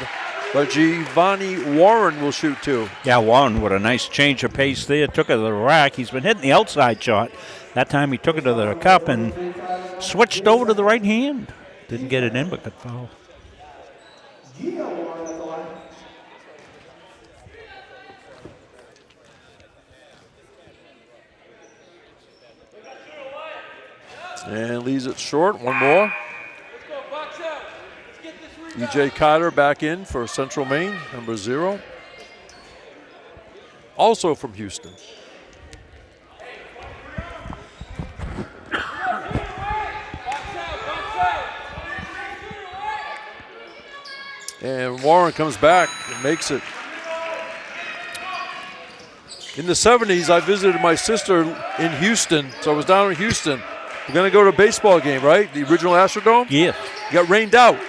But Giovanni Warren will shoot 2. Yeah, Warren with a nice change of pace there. Took it to the rack. He's been hitting the outside shot. That time he took it to the cup and switched over to the right hand. Didn't get it in, but got fouled. And leaves it short. One more. E.J. Cotter back in for Central Maine, number 0. Also from Houston. And Warren comes back and makes it. In the 70s, I visited my sister in Houston, so I was down in Houston. We're going to go to a baseball game, right? The original Astrodome? Yeah. Got rained out.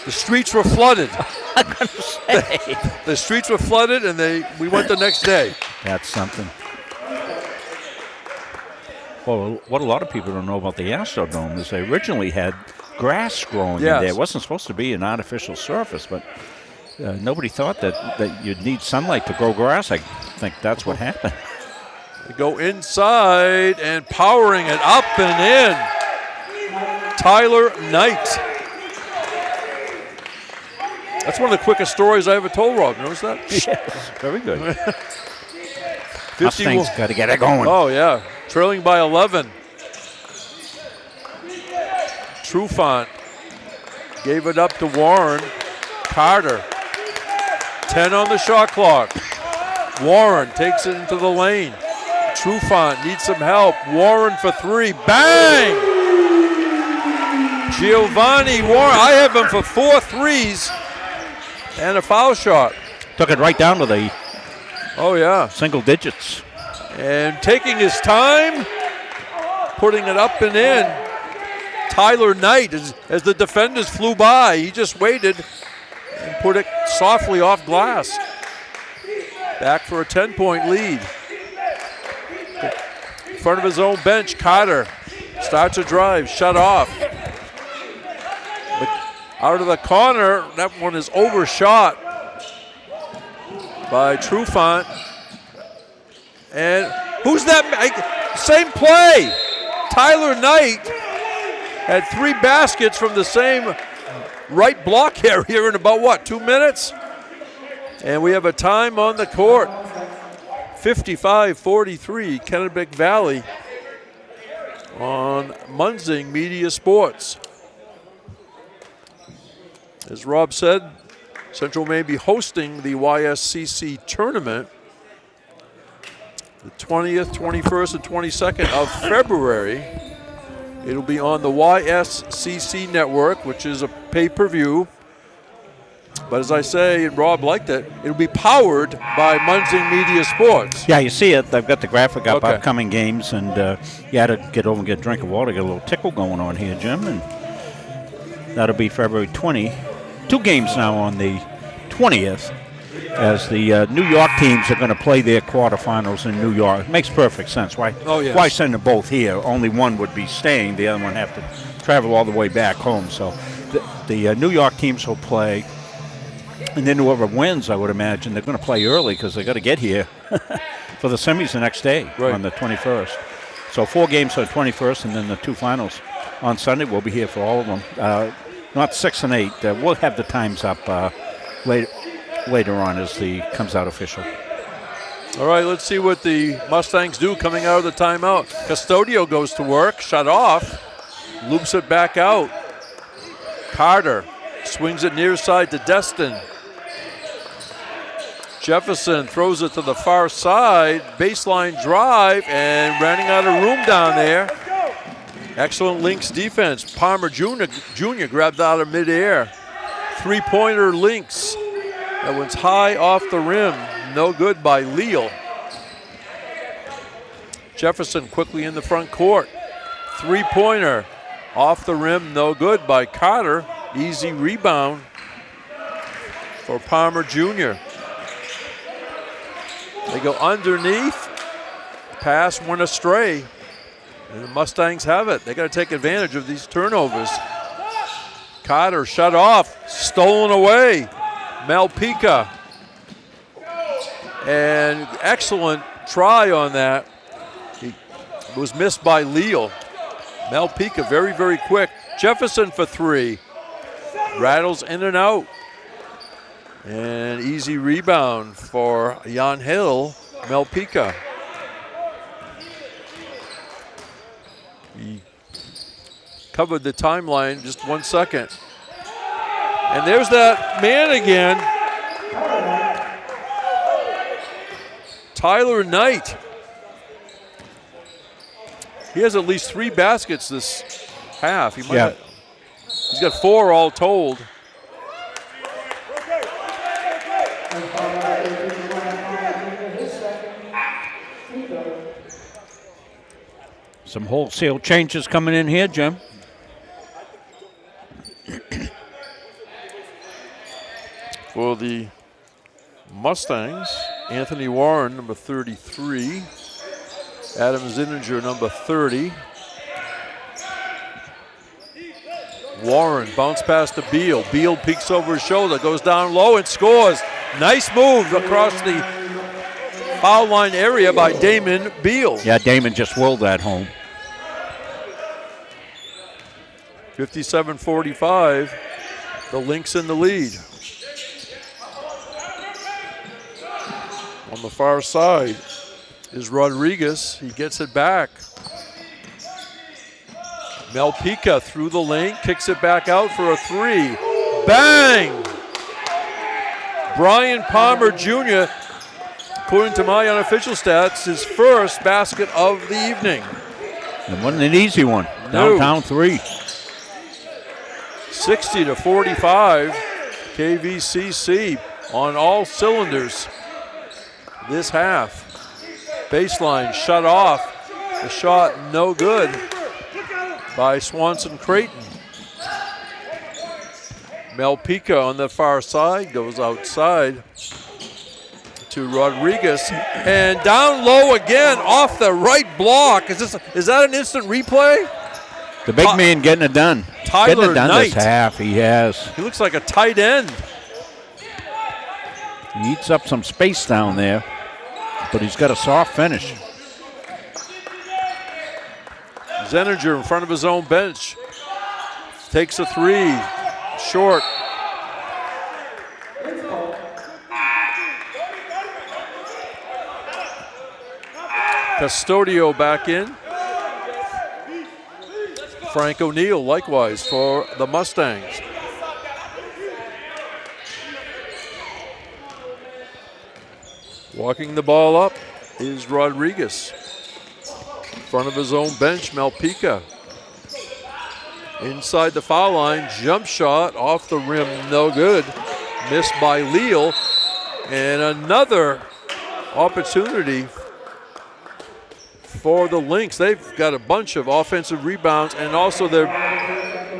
The streets were flooded. I'm going to say. The streets were flooded, and we went the next day. That's something. Well, what a lot of people don't know about the Astrodome is they originally had grass growing in there. It wasn't supposed to be an artificial surface, but nobody thought that you'd need sunlight to grow grass. I think that's what happened. They go inside and powering it up and in. Tyler Knight. That's one of the quickest stories I ever told, Rob. Notice that? Yes, very good. Mustang's got to get it going. Oh, yeah. Trailing by 11. Trufant gave it up to Warren. Carter. 10 on the shot clock. Warren takes it into the lane. Trufant needs some help. Warren for 3. Bang! Giovanni Warren. I have him for 4 threes and a foul shot. Took it right down to the single digits. And taking his time, putting it up and in. Tyler Knight, as the defenders flew by, he just waited and put it softly off glass. Back for a 10-point lead. In front of his own bench, Cotter starts a drive, shut off. But out of the corner, that one is overshot by Trufant. And who's that? Same play. Tyler Knight had 3 baskets from the same right block area in about, 2 minutes? And we have a time on the court. 55-43, Kennebec Valley on Munzing Media Sports. As Rob said, Central may be hosting the YSCC tournament the 20th, 21st, and 22nd of February. It'll be on the YSCC network, which is a pay-per-view. But as I say, and Rob liked it, it'll be powered by Munzing Media Sports. Yeah, you see it. They've got the graphic up, upcoming games, and you had to get over and get a drink of water, get a little tickle going on here, Jim. And that'll be February 20. 2 games now on the 20th, as the New York teams are going to play their quarterfinals in New York. It makes perfect sense. Why send them both here? Only one would be staying. The other one have to travel all the way back home. So the New York teams will play. And then whoever wins, I would imagine, they're going to play early because they got to get here for the semis the next day on the 21st. So 4 games on the 21st, and then the 2 finals on Sunday. We'll be here for all of them. Not 6 and 8. We'll have the times up later on as the comes out official. All right, let's see what the Mustangs do coming out of the timeout. Custodio goes to work, shut off, loops it back out. Carter swings it near side to Destin. Jefferson throws it to the far side, baseline drive, and running out of room down there. Excellent Lynx defense. Palmer Jr. grabbed out of midair. Three-pointer Lynx. That one's high off the rim. No good by Leal. Jefferson quickly in the front court. Three-pointer off the rim. No good by Carter. Easy rebound for Palmer Jr. They go underneath. Pass went astray. And the Mustangs have it. They got to take advantage of these turnovers. Carter shut off, stolen away. Malpica. And excellent try on that. He was missed by Leal. Malpica very, very quick. Jefferson for three. Rattles in and out. And easy rebound for Jan Hill, Malpica. He covered the timeline just 1 second. And there's that man again. Tyler Knight. He has at least 3 baskets this half. He's got 4 all told. Some wholesale changes coming in here, Jim. For the Mustangs, Anthony Warren, number 33. Adam Zinninger, number 30. Warren bounce pass to Beal. Beal peeks over his shoulder, goes down low and scores. Nice move across the foul line area by Damon Beal. Yeah, Damon just willed that home. 57-45, the Lynx in the lead. On the far side is Rodriguez. He gets it back. Malpica through the lane, kicks it back out for a three. Bang! Brian Palmer Jr., according to my unofficial stats, his first basket of the evening. It wasn't an easy one. No. Downtown three. 60-45, KVCC on all cylinders this half. Baseline shut off. The shot no good by Swanson Creighton. Malpica on the far side goes outside to Rodriguez, and down low again off the right block. Is that an instant replay? The big man getting it done. Tyler getting it done Knight. this half, he has. He looks like a tight end. He eats up some space down there, but he's got a soft finish. Zinninger in front of his own bench. Takes a three. Short. Custodio back in. Frank O'Neill likewise for the Mustangs. Walking the ball up is Rodriguez. In front of his own bench, Malpica. Inside the foul line, jump shot off the rim, no good. Missed by Leal. And another opportunity for the Lynx. They've got a bunch of offensive rebounds, and also they're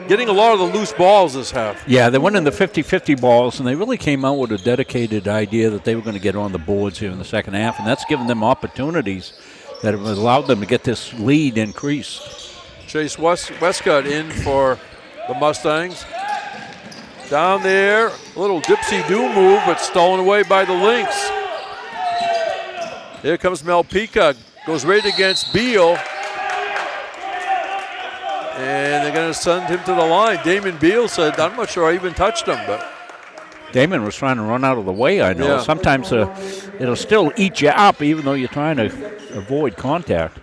getting a lot of the loose balls this half. Yeah, they went in the 50-50 balls, and they really came out with a dedicated idea that they were going to get on the boards here in the second half, and that's given them opportunities that have allowed them to get this lead increased. Chase Westcott in for the Mustangs. Down there, a little dipsy-do move, but stolen away by the Lynx. Here comes Malpica. Goes right against Beal. And they're going to send him to the line. Damon Beal said, I'm not sure I even touched him. But Damon was trying to run out of the way, I know. Yeah. Sometimes it'll still eat you up even though you're trying to avoid contact.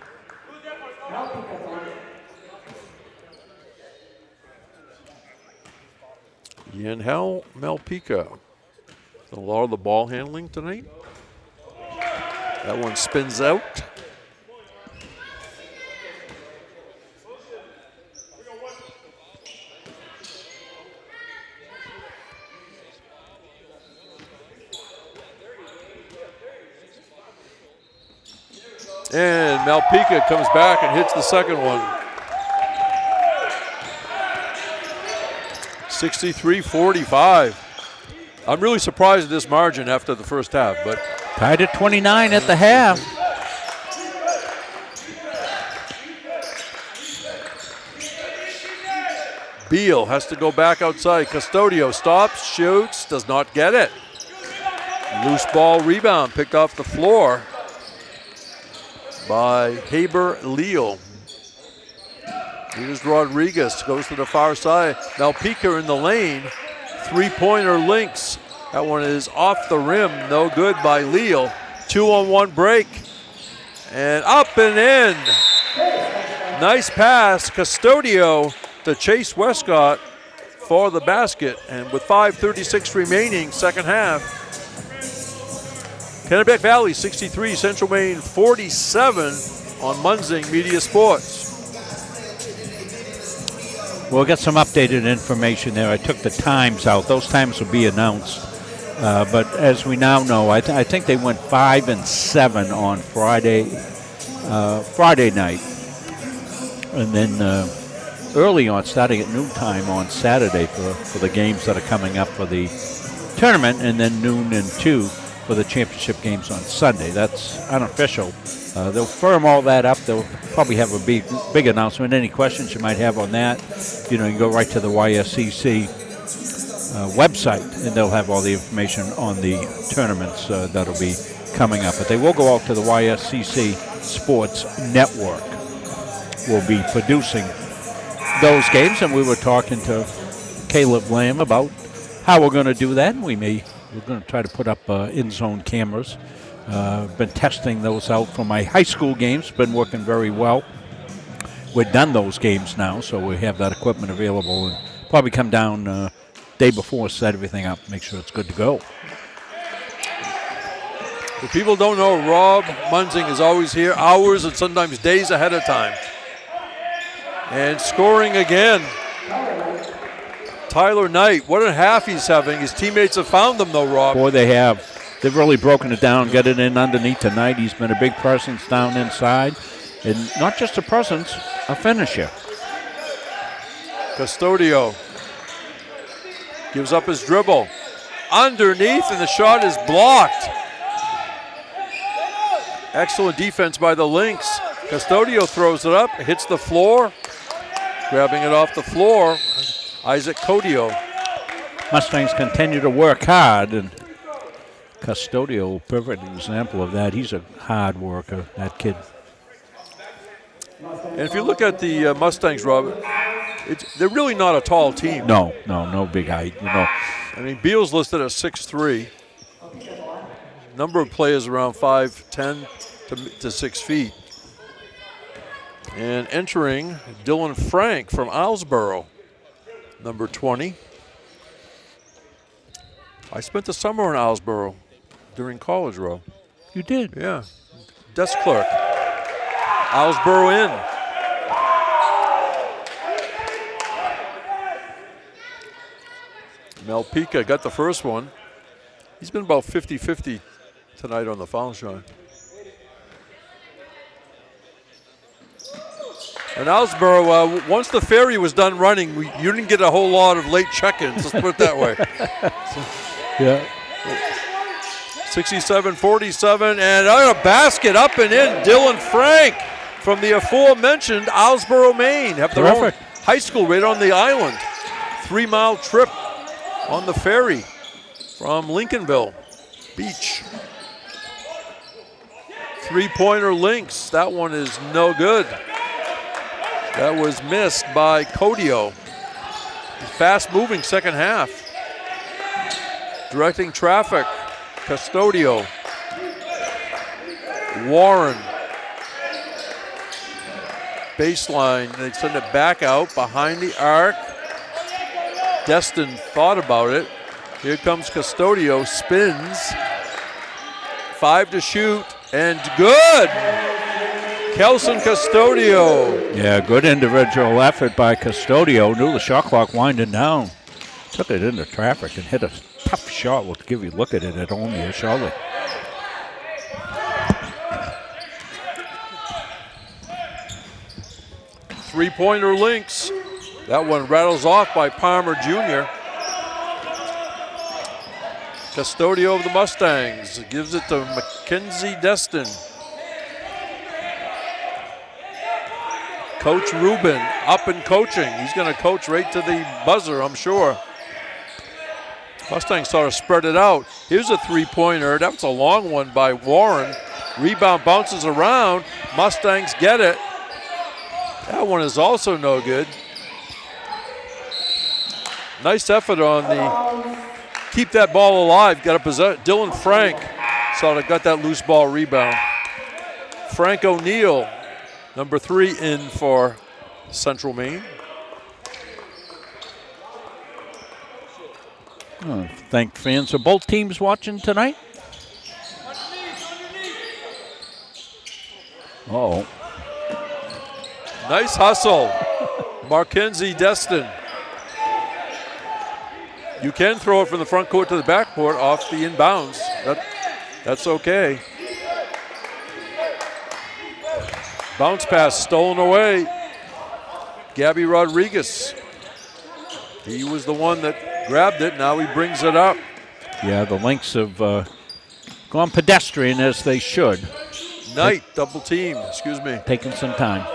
Yanhel Malpica. A lot of the ball handling tonight. That one spins out. And Malpica comes back and hits the second one. 63-45. I'm really surprised at this margin after the first half, but Tied at 29 at the half. Beal has to go back outside. Custodio stops, shoots, does not get it. Loose ball rebound picked off the floor by Haber Leal. Here's Rodriguez, goes to the far side. Malpica in the lane. Three-pointer links. That one is off the rim, no good by Leal. 2-on-1 break. And up and in. Nice pass, Custodio to Chase Westcott for the basket. And with 5:36 remaining, second half, Kennebec Valley 63, Central Maine 47 on Munzing Media Sports. We'll get some updated information there. I took the times out. Those times will be announced. But as we now know, I think they went 5 and 7 on Friday night. And then early on, starting at noontime on Saturday for the games that are coming up for the tournament, and then noon and 2 for the championship games on Sunday. That's unofficial. They'll firm all that up. They'll probably have a big announcement. Any questions you might have on that, you can go right to the YSCC website, and they'll have all the information on the tournaments that'll be coming up. But they will go out to the YSCC Sports Network. We'll be producing those games, and we were talking to Caleb Lamb about how we're going to do that. We're going to try to put up in-zone cameras. Been testing those out for my high school games. Been working very well. We've done those games now, so we have that equipment available, and probably come down day before, set everything up, make sure it's good to go. If people don't know, Rob Munzing is always here hours and sometimes days ahead of time. And scoring again. Tyler Knight, what a half he's having. His teammates have found him though, Rob. Boy, they have. They've really broken it down, got it in underneath tonight. He's been a big presence down inside. And not just a presence, a finisher. Custodio gives up his dribble. Underneath, and the shot is blocked. Excellent defense by the Lynx. Custodio throws it up, hits the floor. Grabbing it off the floor, Isaac Codio. Mustangs continue to work hard, and Custodio, perfect example of that. He's a hard worker, that kid. And if you look at the Mustangs, Rob, they're really not a tall team. No big height. I mean, Beal's listed at 6'3". Number of players around 5'10" to 6 feet. And entering, Dylan Frank from Islesboro, number 20. I spent the summer in Islesboro during college, Rob. You did? Yeah. Desk clerk. Islesboro Inn. Malpica got the first one. He's been about 50-50 tonight on the foul shot. And Islesboro, once the ferry was done running, you didn't get a whole lot of late check-ins, let's put it that way. Yeah. 67-47, and a basket up and in. Dylan Frank from the aforementioned Islesboro, Maine. Have their own high school right on the island. 3-mile trip on the ferry from Lincolnville Beach. Three-pointer Lynx. That one is no good. That was missed by Codio. Fast-moving second half. Directing traffic, Custodio. Warren. Baseline, they send it back out behind the arc. Destin thought about it. Here comes Custodio, spins. 5 to shoot, and good! Kelson Custodio. Yeah, good individual effort by Custodio. Knew the shot clock winding down. Took it into traffic and hit a tough shot. We'll give you a look at it at home here shortly. Three-pointer Lynx. That one rattles off by Palmer Jr. Custodio of the Mustangs gives it to Mackenzie Destin. Coach Rubin up and coaching. He's going to coach right to the buzzer, I'm sure. Mustangs sort of spread it out. Here's a three-pointer. That was a long one by Warren. Rebound bounces around. Mustangs get it. That one is also no good. Nice effort on the keep that ball alive. Got to possess. Dylan Frank sort of got that loose ball rebound. Frank O'Neill, number 3 in for Central Maine. Thank fans of both teams watching tonight. Oh. Nice hustle. Mackenzie Destin. You can throw it from the front court to the back court off the inbounds. That's okay. Bounce pass stolen away. Gabby Rodriguez. He was the one that grabbed it. Now he brings it up. Yeah, the Lynx have gone pedestrian as they should. Knight, double team, excuse me. Taking some time.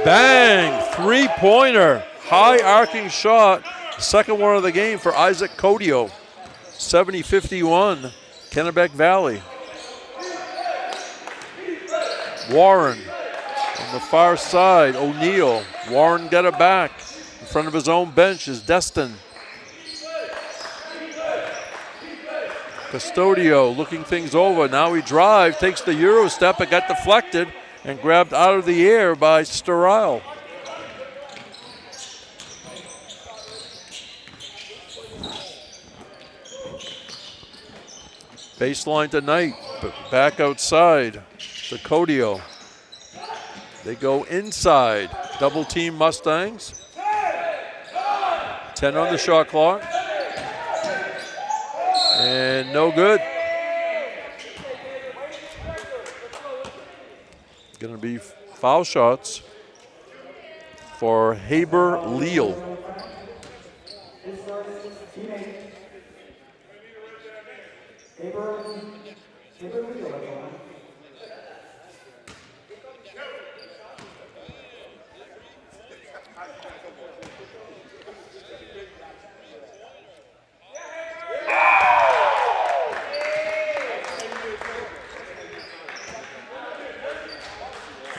Bang, three-pointer. High arcing shot. Second one of the game for Isaac Codio. 70-51, Kennebec Valley. Warren on the far side, O'Neill. Warren got it back. In front of his own bench is Destin. Custodio looking things over. Now he drives, takes the Euro step. It got deflected and grabbed out of the air by Sterile. Baseline to Knight, but back outside to Codio. They go inside. Double team Mustangs. 10 on the shot clock. And no good. Going to be foul shots for Haber Leal.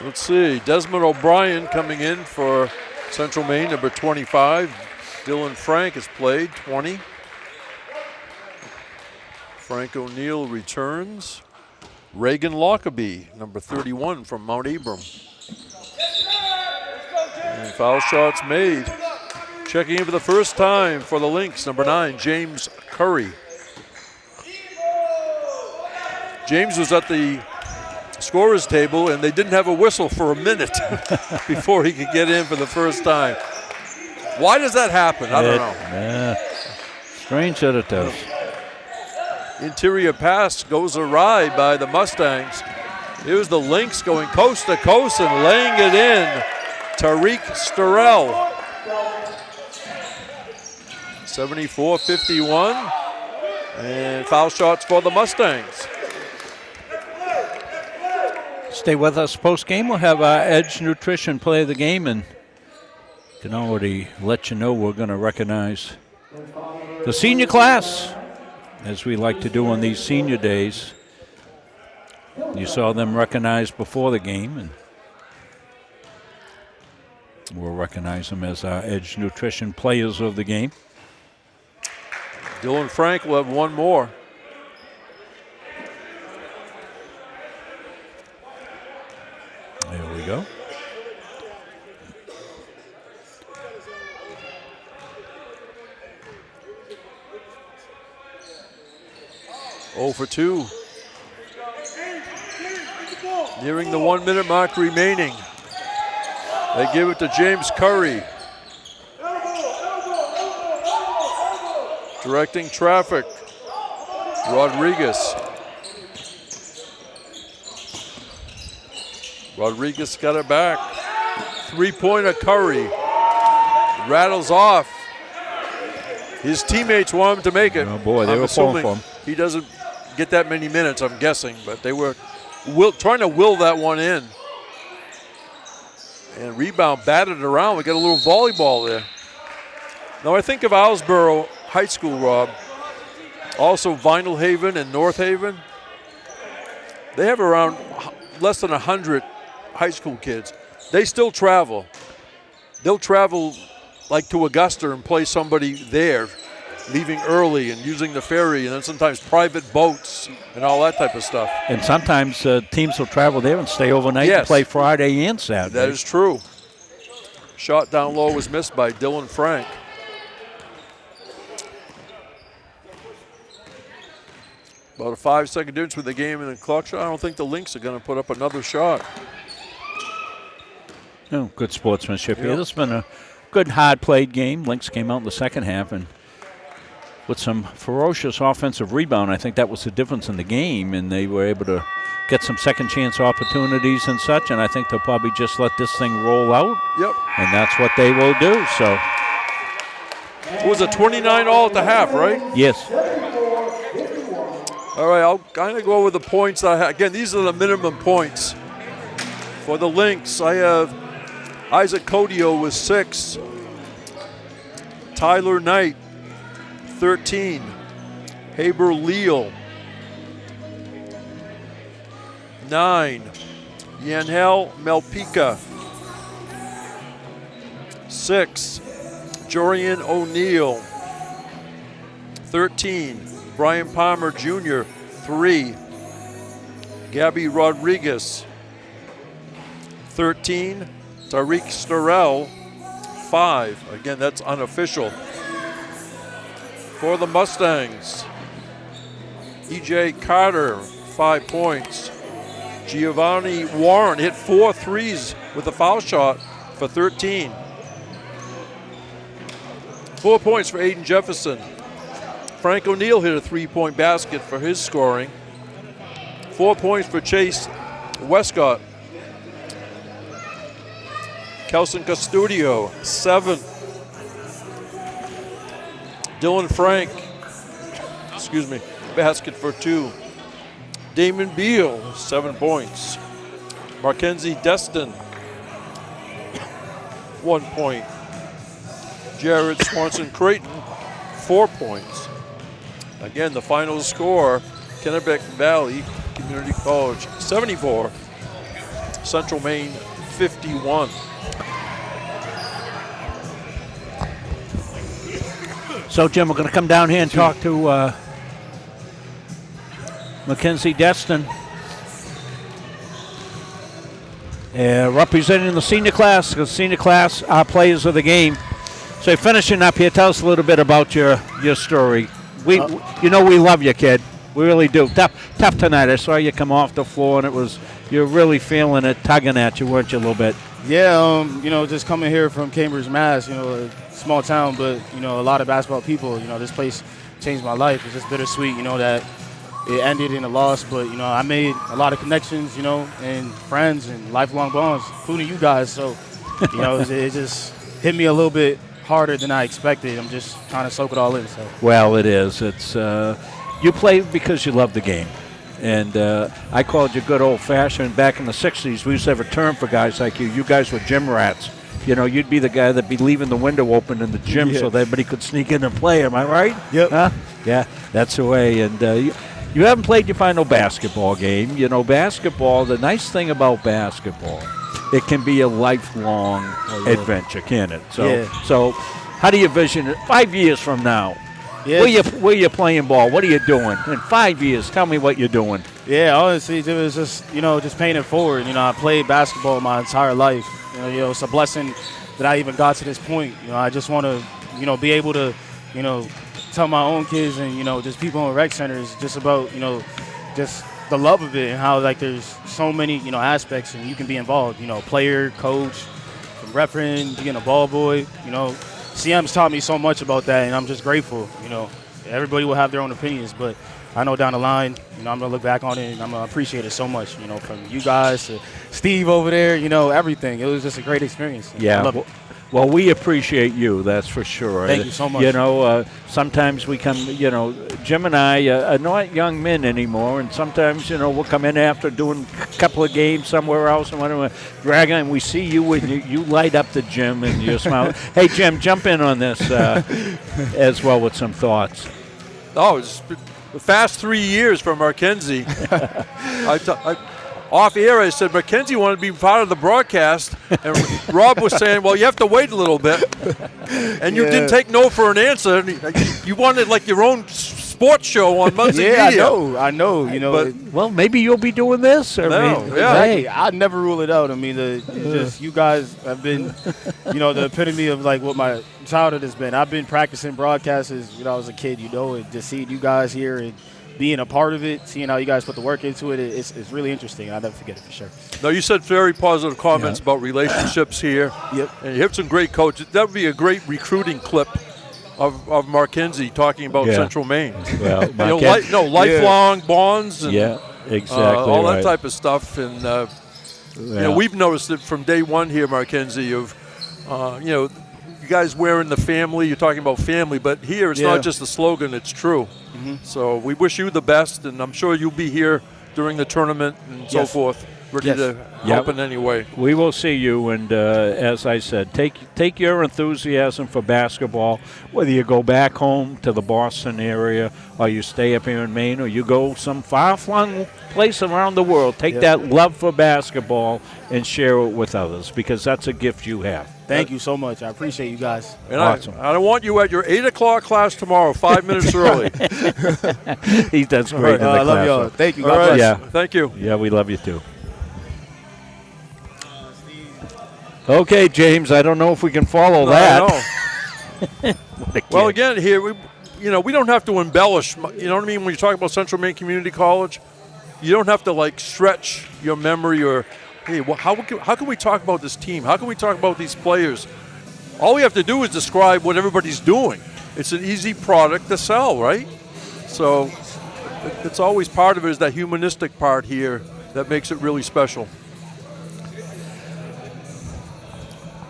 Let's see, Desmond O'Brien coming in for Central Maine, number 25. Dylan Frank has played, 20. Frank O'Neill returns. Reagan Lockerbie, number 31 from Mount Abram. And foul shots made. Checking in for the first time for the Lynx, number 9, James Curry. James was at the scorer's table and they didn't have a whistle for a minute before he could get in for the first time. Why does that happen? I don't know. Strange that it does. Interior pass goes awry by the Mustangs. Here's the Lynx going coast to coast and laying it in. Tariq Sturrell. 74-51. And foul shots for the Mustangs. Stay with us post-game. We'll have our Edge Nutrition play of the game, and can already let you know we're going to recognize the senior class, as we like to do on these senior days. You saw them recognized before the game, and we'll recognize them as our Edge Nutrition players of the game. Dylan Frank will have one more. There we go. Oh for 2. Nearing the 1 minute mark remaining. They give it to James Curry. Directing traffic. Rodriguez. Rodriguez got it back. Three-pointer Curry. Rattles off. His teammates want him to make it. Oh, boy, they I'm were pulling assuming for him. he doesn't get that many minutes, I'm guessing, but they were trying to will that one in. And rebound batted around. We got a little volleyball there. Now I think of Islesboro High School, Rob. Also Vinyl Haven and North Haven. They have around less than 100 high school kids. They still travel. They'll travel like to Augusta and play somebody there, leaving early and using the ferry, and then sometimes private boats and all that type of stuff. And sometimes teams will travel there and stay overnight and play Friday and Saturday. That is true. Shot down low was missed by Dylan Frank. About a 5-second difference with the game and the clock shot. I don't think the Lynx are going to put up another shot. Oh, good sportsmanship here. This has been a good, hard-played game. Lynx came out in the second half and with some ferocious offensive rebound. I think that was the difference in the game, and they were able to get some second-chance opportunities and such, and I think they'll probably just let this thing roll out. Yep. And that's what they will do. So it was a 29 all at the half, right? Yes. All right, I'll kind of go over the points. Again, these are the minimum points. For the Lynx, I have Isaac Codio with 6. Tyler Knight, 13. Haber Leal, 9. Yanhel Melpica, 6. Jorian O'Neill, 13. Brian Palmer Jr., 3. Gabby Rodriguez, 13. Tariq Starrell, 5. Again, that's unofficial. For the Mustangs, E.J. Carter, 5 points. Giovanni Warren hit 4 threes with a foul shot for 13. 4 points for Aiden Jefferson. Frank O'Neill hit a 3-point basket for his scoring. 4 points for Chase Westcott. Kelson Custodio, 7. Dylan Frank, basket for 2. Damon Beal, 7 points. Mackenzie Destin, 1 point. Jared Swanson Creighton, 4 points. Again, the final score, Kennebec Valley Community College 74, Central Maine 51. So, Jim, we're going to come down here and talk to Mackenzie Destin, representing the senior class, because senior class are players of the game. So, finishing up here, tell us a little bit about your story. We love you, kid. We really do. Tough tonight. I saw you come off the floor, and you're really feeling it, tugging at you, weren't you, a little bit? Yeah, just coming here from Cambridge, Mass, a small town, but, a lot of basketball people. This place changed my life. It's just bittersweet, that it ended in a loss, but, I made a lot of connections, and friends and lifelong bonds, including you guys. So, it just hit me a little bit harder than I expected. I'm just trying to soak it all in. So. Well, it is. It's you play because you love the game. And I called you good old-fashioned. Back in the 60s, we used to have a term for guys like you. You guys were gym rats. You'd be the guy that'd be leaving the window open in the gym so that everybody could sneak in and play. Am I right? Yep. Huh? Yeah, that's the way. And you haven't played your final basketball game. Basketball, the nice thing about basketball, it can be a lifelong adventure, can it? So how do you vision it 5 years from now? Yeah. Where you playing ball? What are you doing? In 5 years, tell me what you're doing. Yeah, honestly, it was just, just paying it forward. I played basketball my entire life. It's a blessing that I even got to this point. I just want to, be able to, tell my own kids and, just people in rec centers just about, just the love of it and how, there's so many, aspects and you can be involved, player, coach, from refereeing, being a ball boy, CM's taught me so much about that, and I'm just grateful. Everybody will have their own opinions, but I know down the line, I'm going to look back on it and I'm going to appreciate it so much, from you guys to Steve over there, everything. It was just a great experience. Yeah. I love it. Well, we appreciate you, that's for sure. Thank you so much. Sometimes we come, Jim and I are not young men anymore, and sometimes, we'll come in after doing a couple of games somewhere else and whatever, dragging, and we see you and you light up the gym and you smile. Hey, Jim, jump in on this as well with some thoughts. Oh, it's a fast 3 years for Mackenzie. Off air, I said, Mackenzie wanted to be part of the broadcast, and Rob was saying, well, you have to wait a little bit. And you didn't take no for an answer. You wanted like your own sports show on Muncie Media. I know. Well, maybe you'll be doing this. Hey, I'd never rule it out. I mean, just you guys have been, the epitome of like what my childhood has been. I've been practicing broadcasts when I was a kid, and just seeing you guys here and being a part of it, seeing how you guys put the work into it, it's really interesting. I'll never forget it for sure. No, you said very positive comments about relationships here. Yep. And you have some great coaches. That would be a great recruiting clip of Mackenzie talking about Central Maine. Well, lifelong bonds. And, exactly. All that type of stuff. And we've noticed it from day one here, Mackenzie, of you guys wearing the family. You're talking about family, but here it's not just a slogan; it's true. Mm-hmm. So we wish you the best, and I'm sure you'll be here during the tournament and so forth, ready to help in any way. We will see you, and as I said, take your enthusiasm for basketball, whether you go back home to the Boston area or you stay up here in Maine or you go some far-flung place around the world. Take that love for basketball and share it with others, because that's a gift you have. Thank you so much. I appreciate you guys. And awesome. I want you at your 8 o'clock class tomorrow, 5 minutes early. He does great in the I class. love y'all. Thank you. God bless. Yeah. Thank you. Yeah, we love you too. Okay, James, I don't know if we can follow that. Well, again, here, we don't have to embellish. You know what I mean? When you talk about Central Maine Community College, you don't have to, stretch your memory or, hey, how can we talk about this team? How can we talk about these players? All we have to do is describe what everybody's doing. It's an easy product to sell, right? So it's always part of it is that humanistic part here that makes it really special.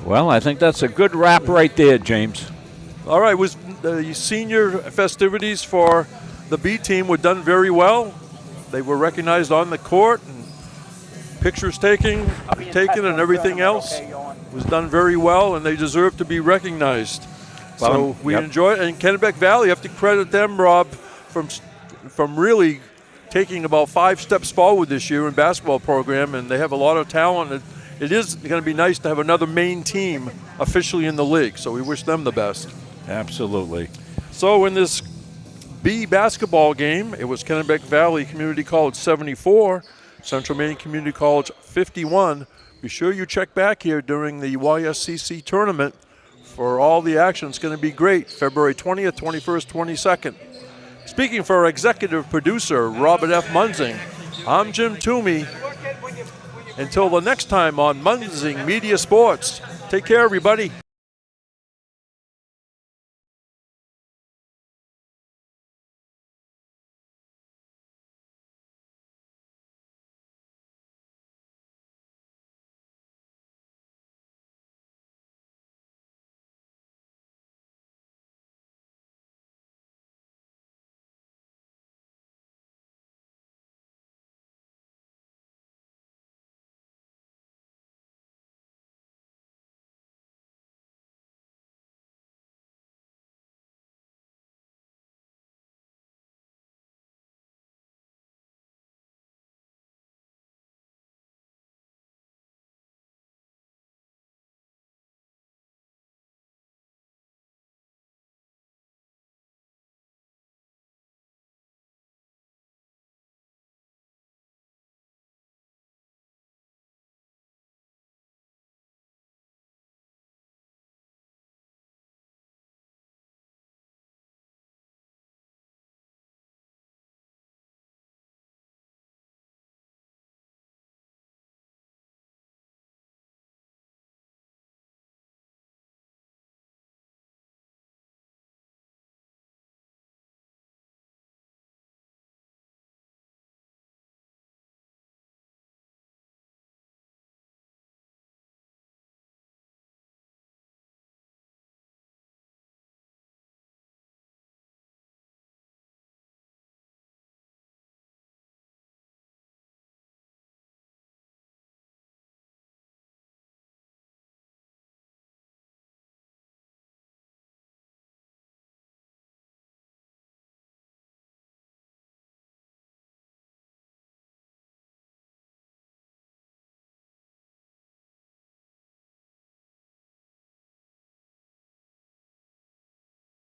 Well, I think that's a good wrap right there, James. All right, was the senior festivities for the B team were done very well. They were recognized on the court, and pictures taken and everything else was done very well, and they deserve to be recognized. So we enjoy it. And Kennebec Valley, you have to credit them, Rob, from really taking about 5 steps forward this year in basketball program, and they have a lot of talent. It is going to be nice to have another Maine team officially in the league, so we wish them the best. Absolutely. So in this B basketball game, it was Kennebec Valley Community College 74, Central Maine Community College 51. Be sure you check back here during the YSCC tournament for all the action. It's going to be great. February 20th, 21st, 22nd. Speaking for our executive producer, Robert F. Munzing, I'm Jim Toomey. Until the next time on Munzing Media Sports, take care, everybody.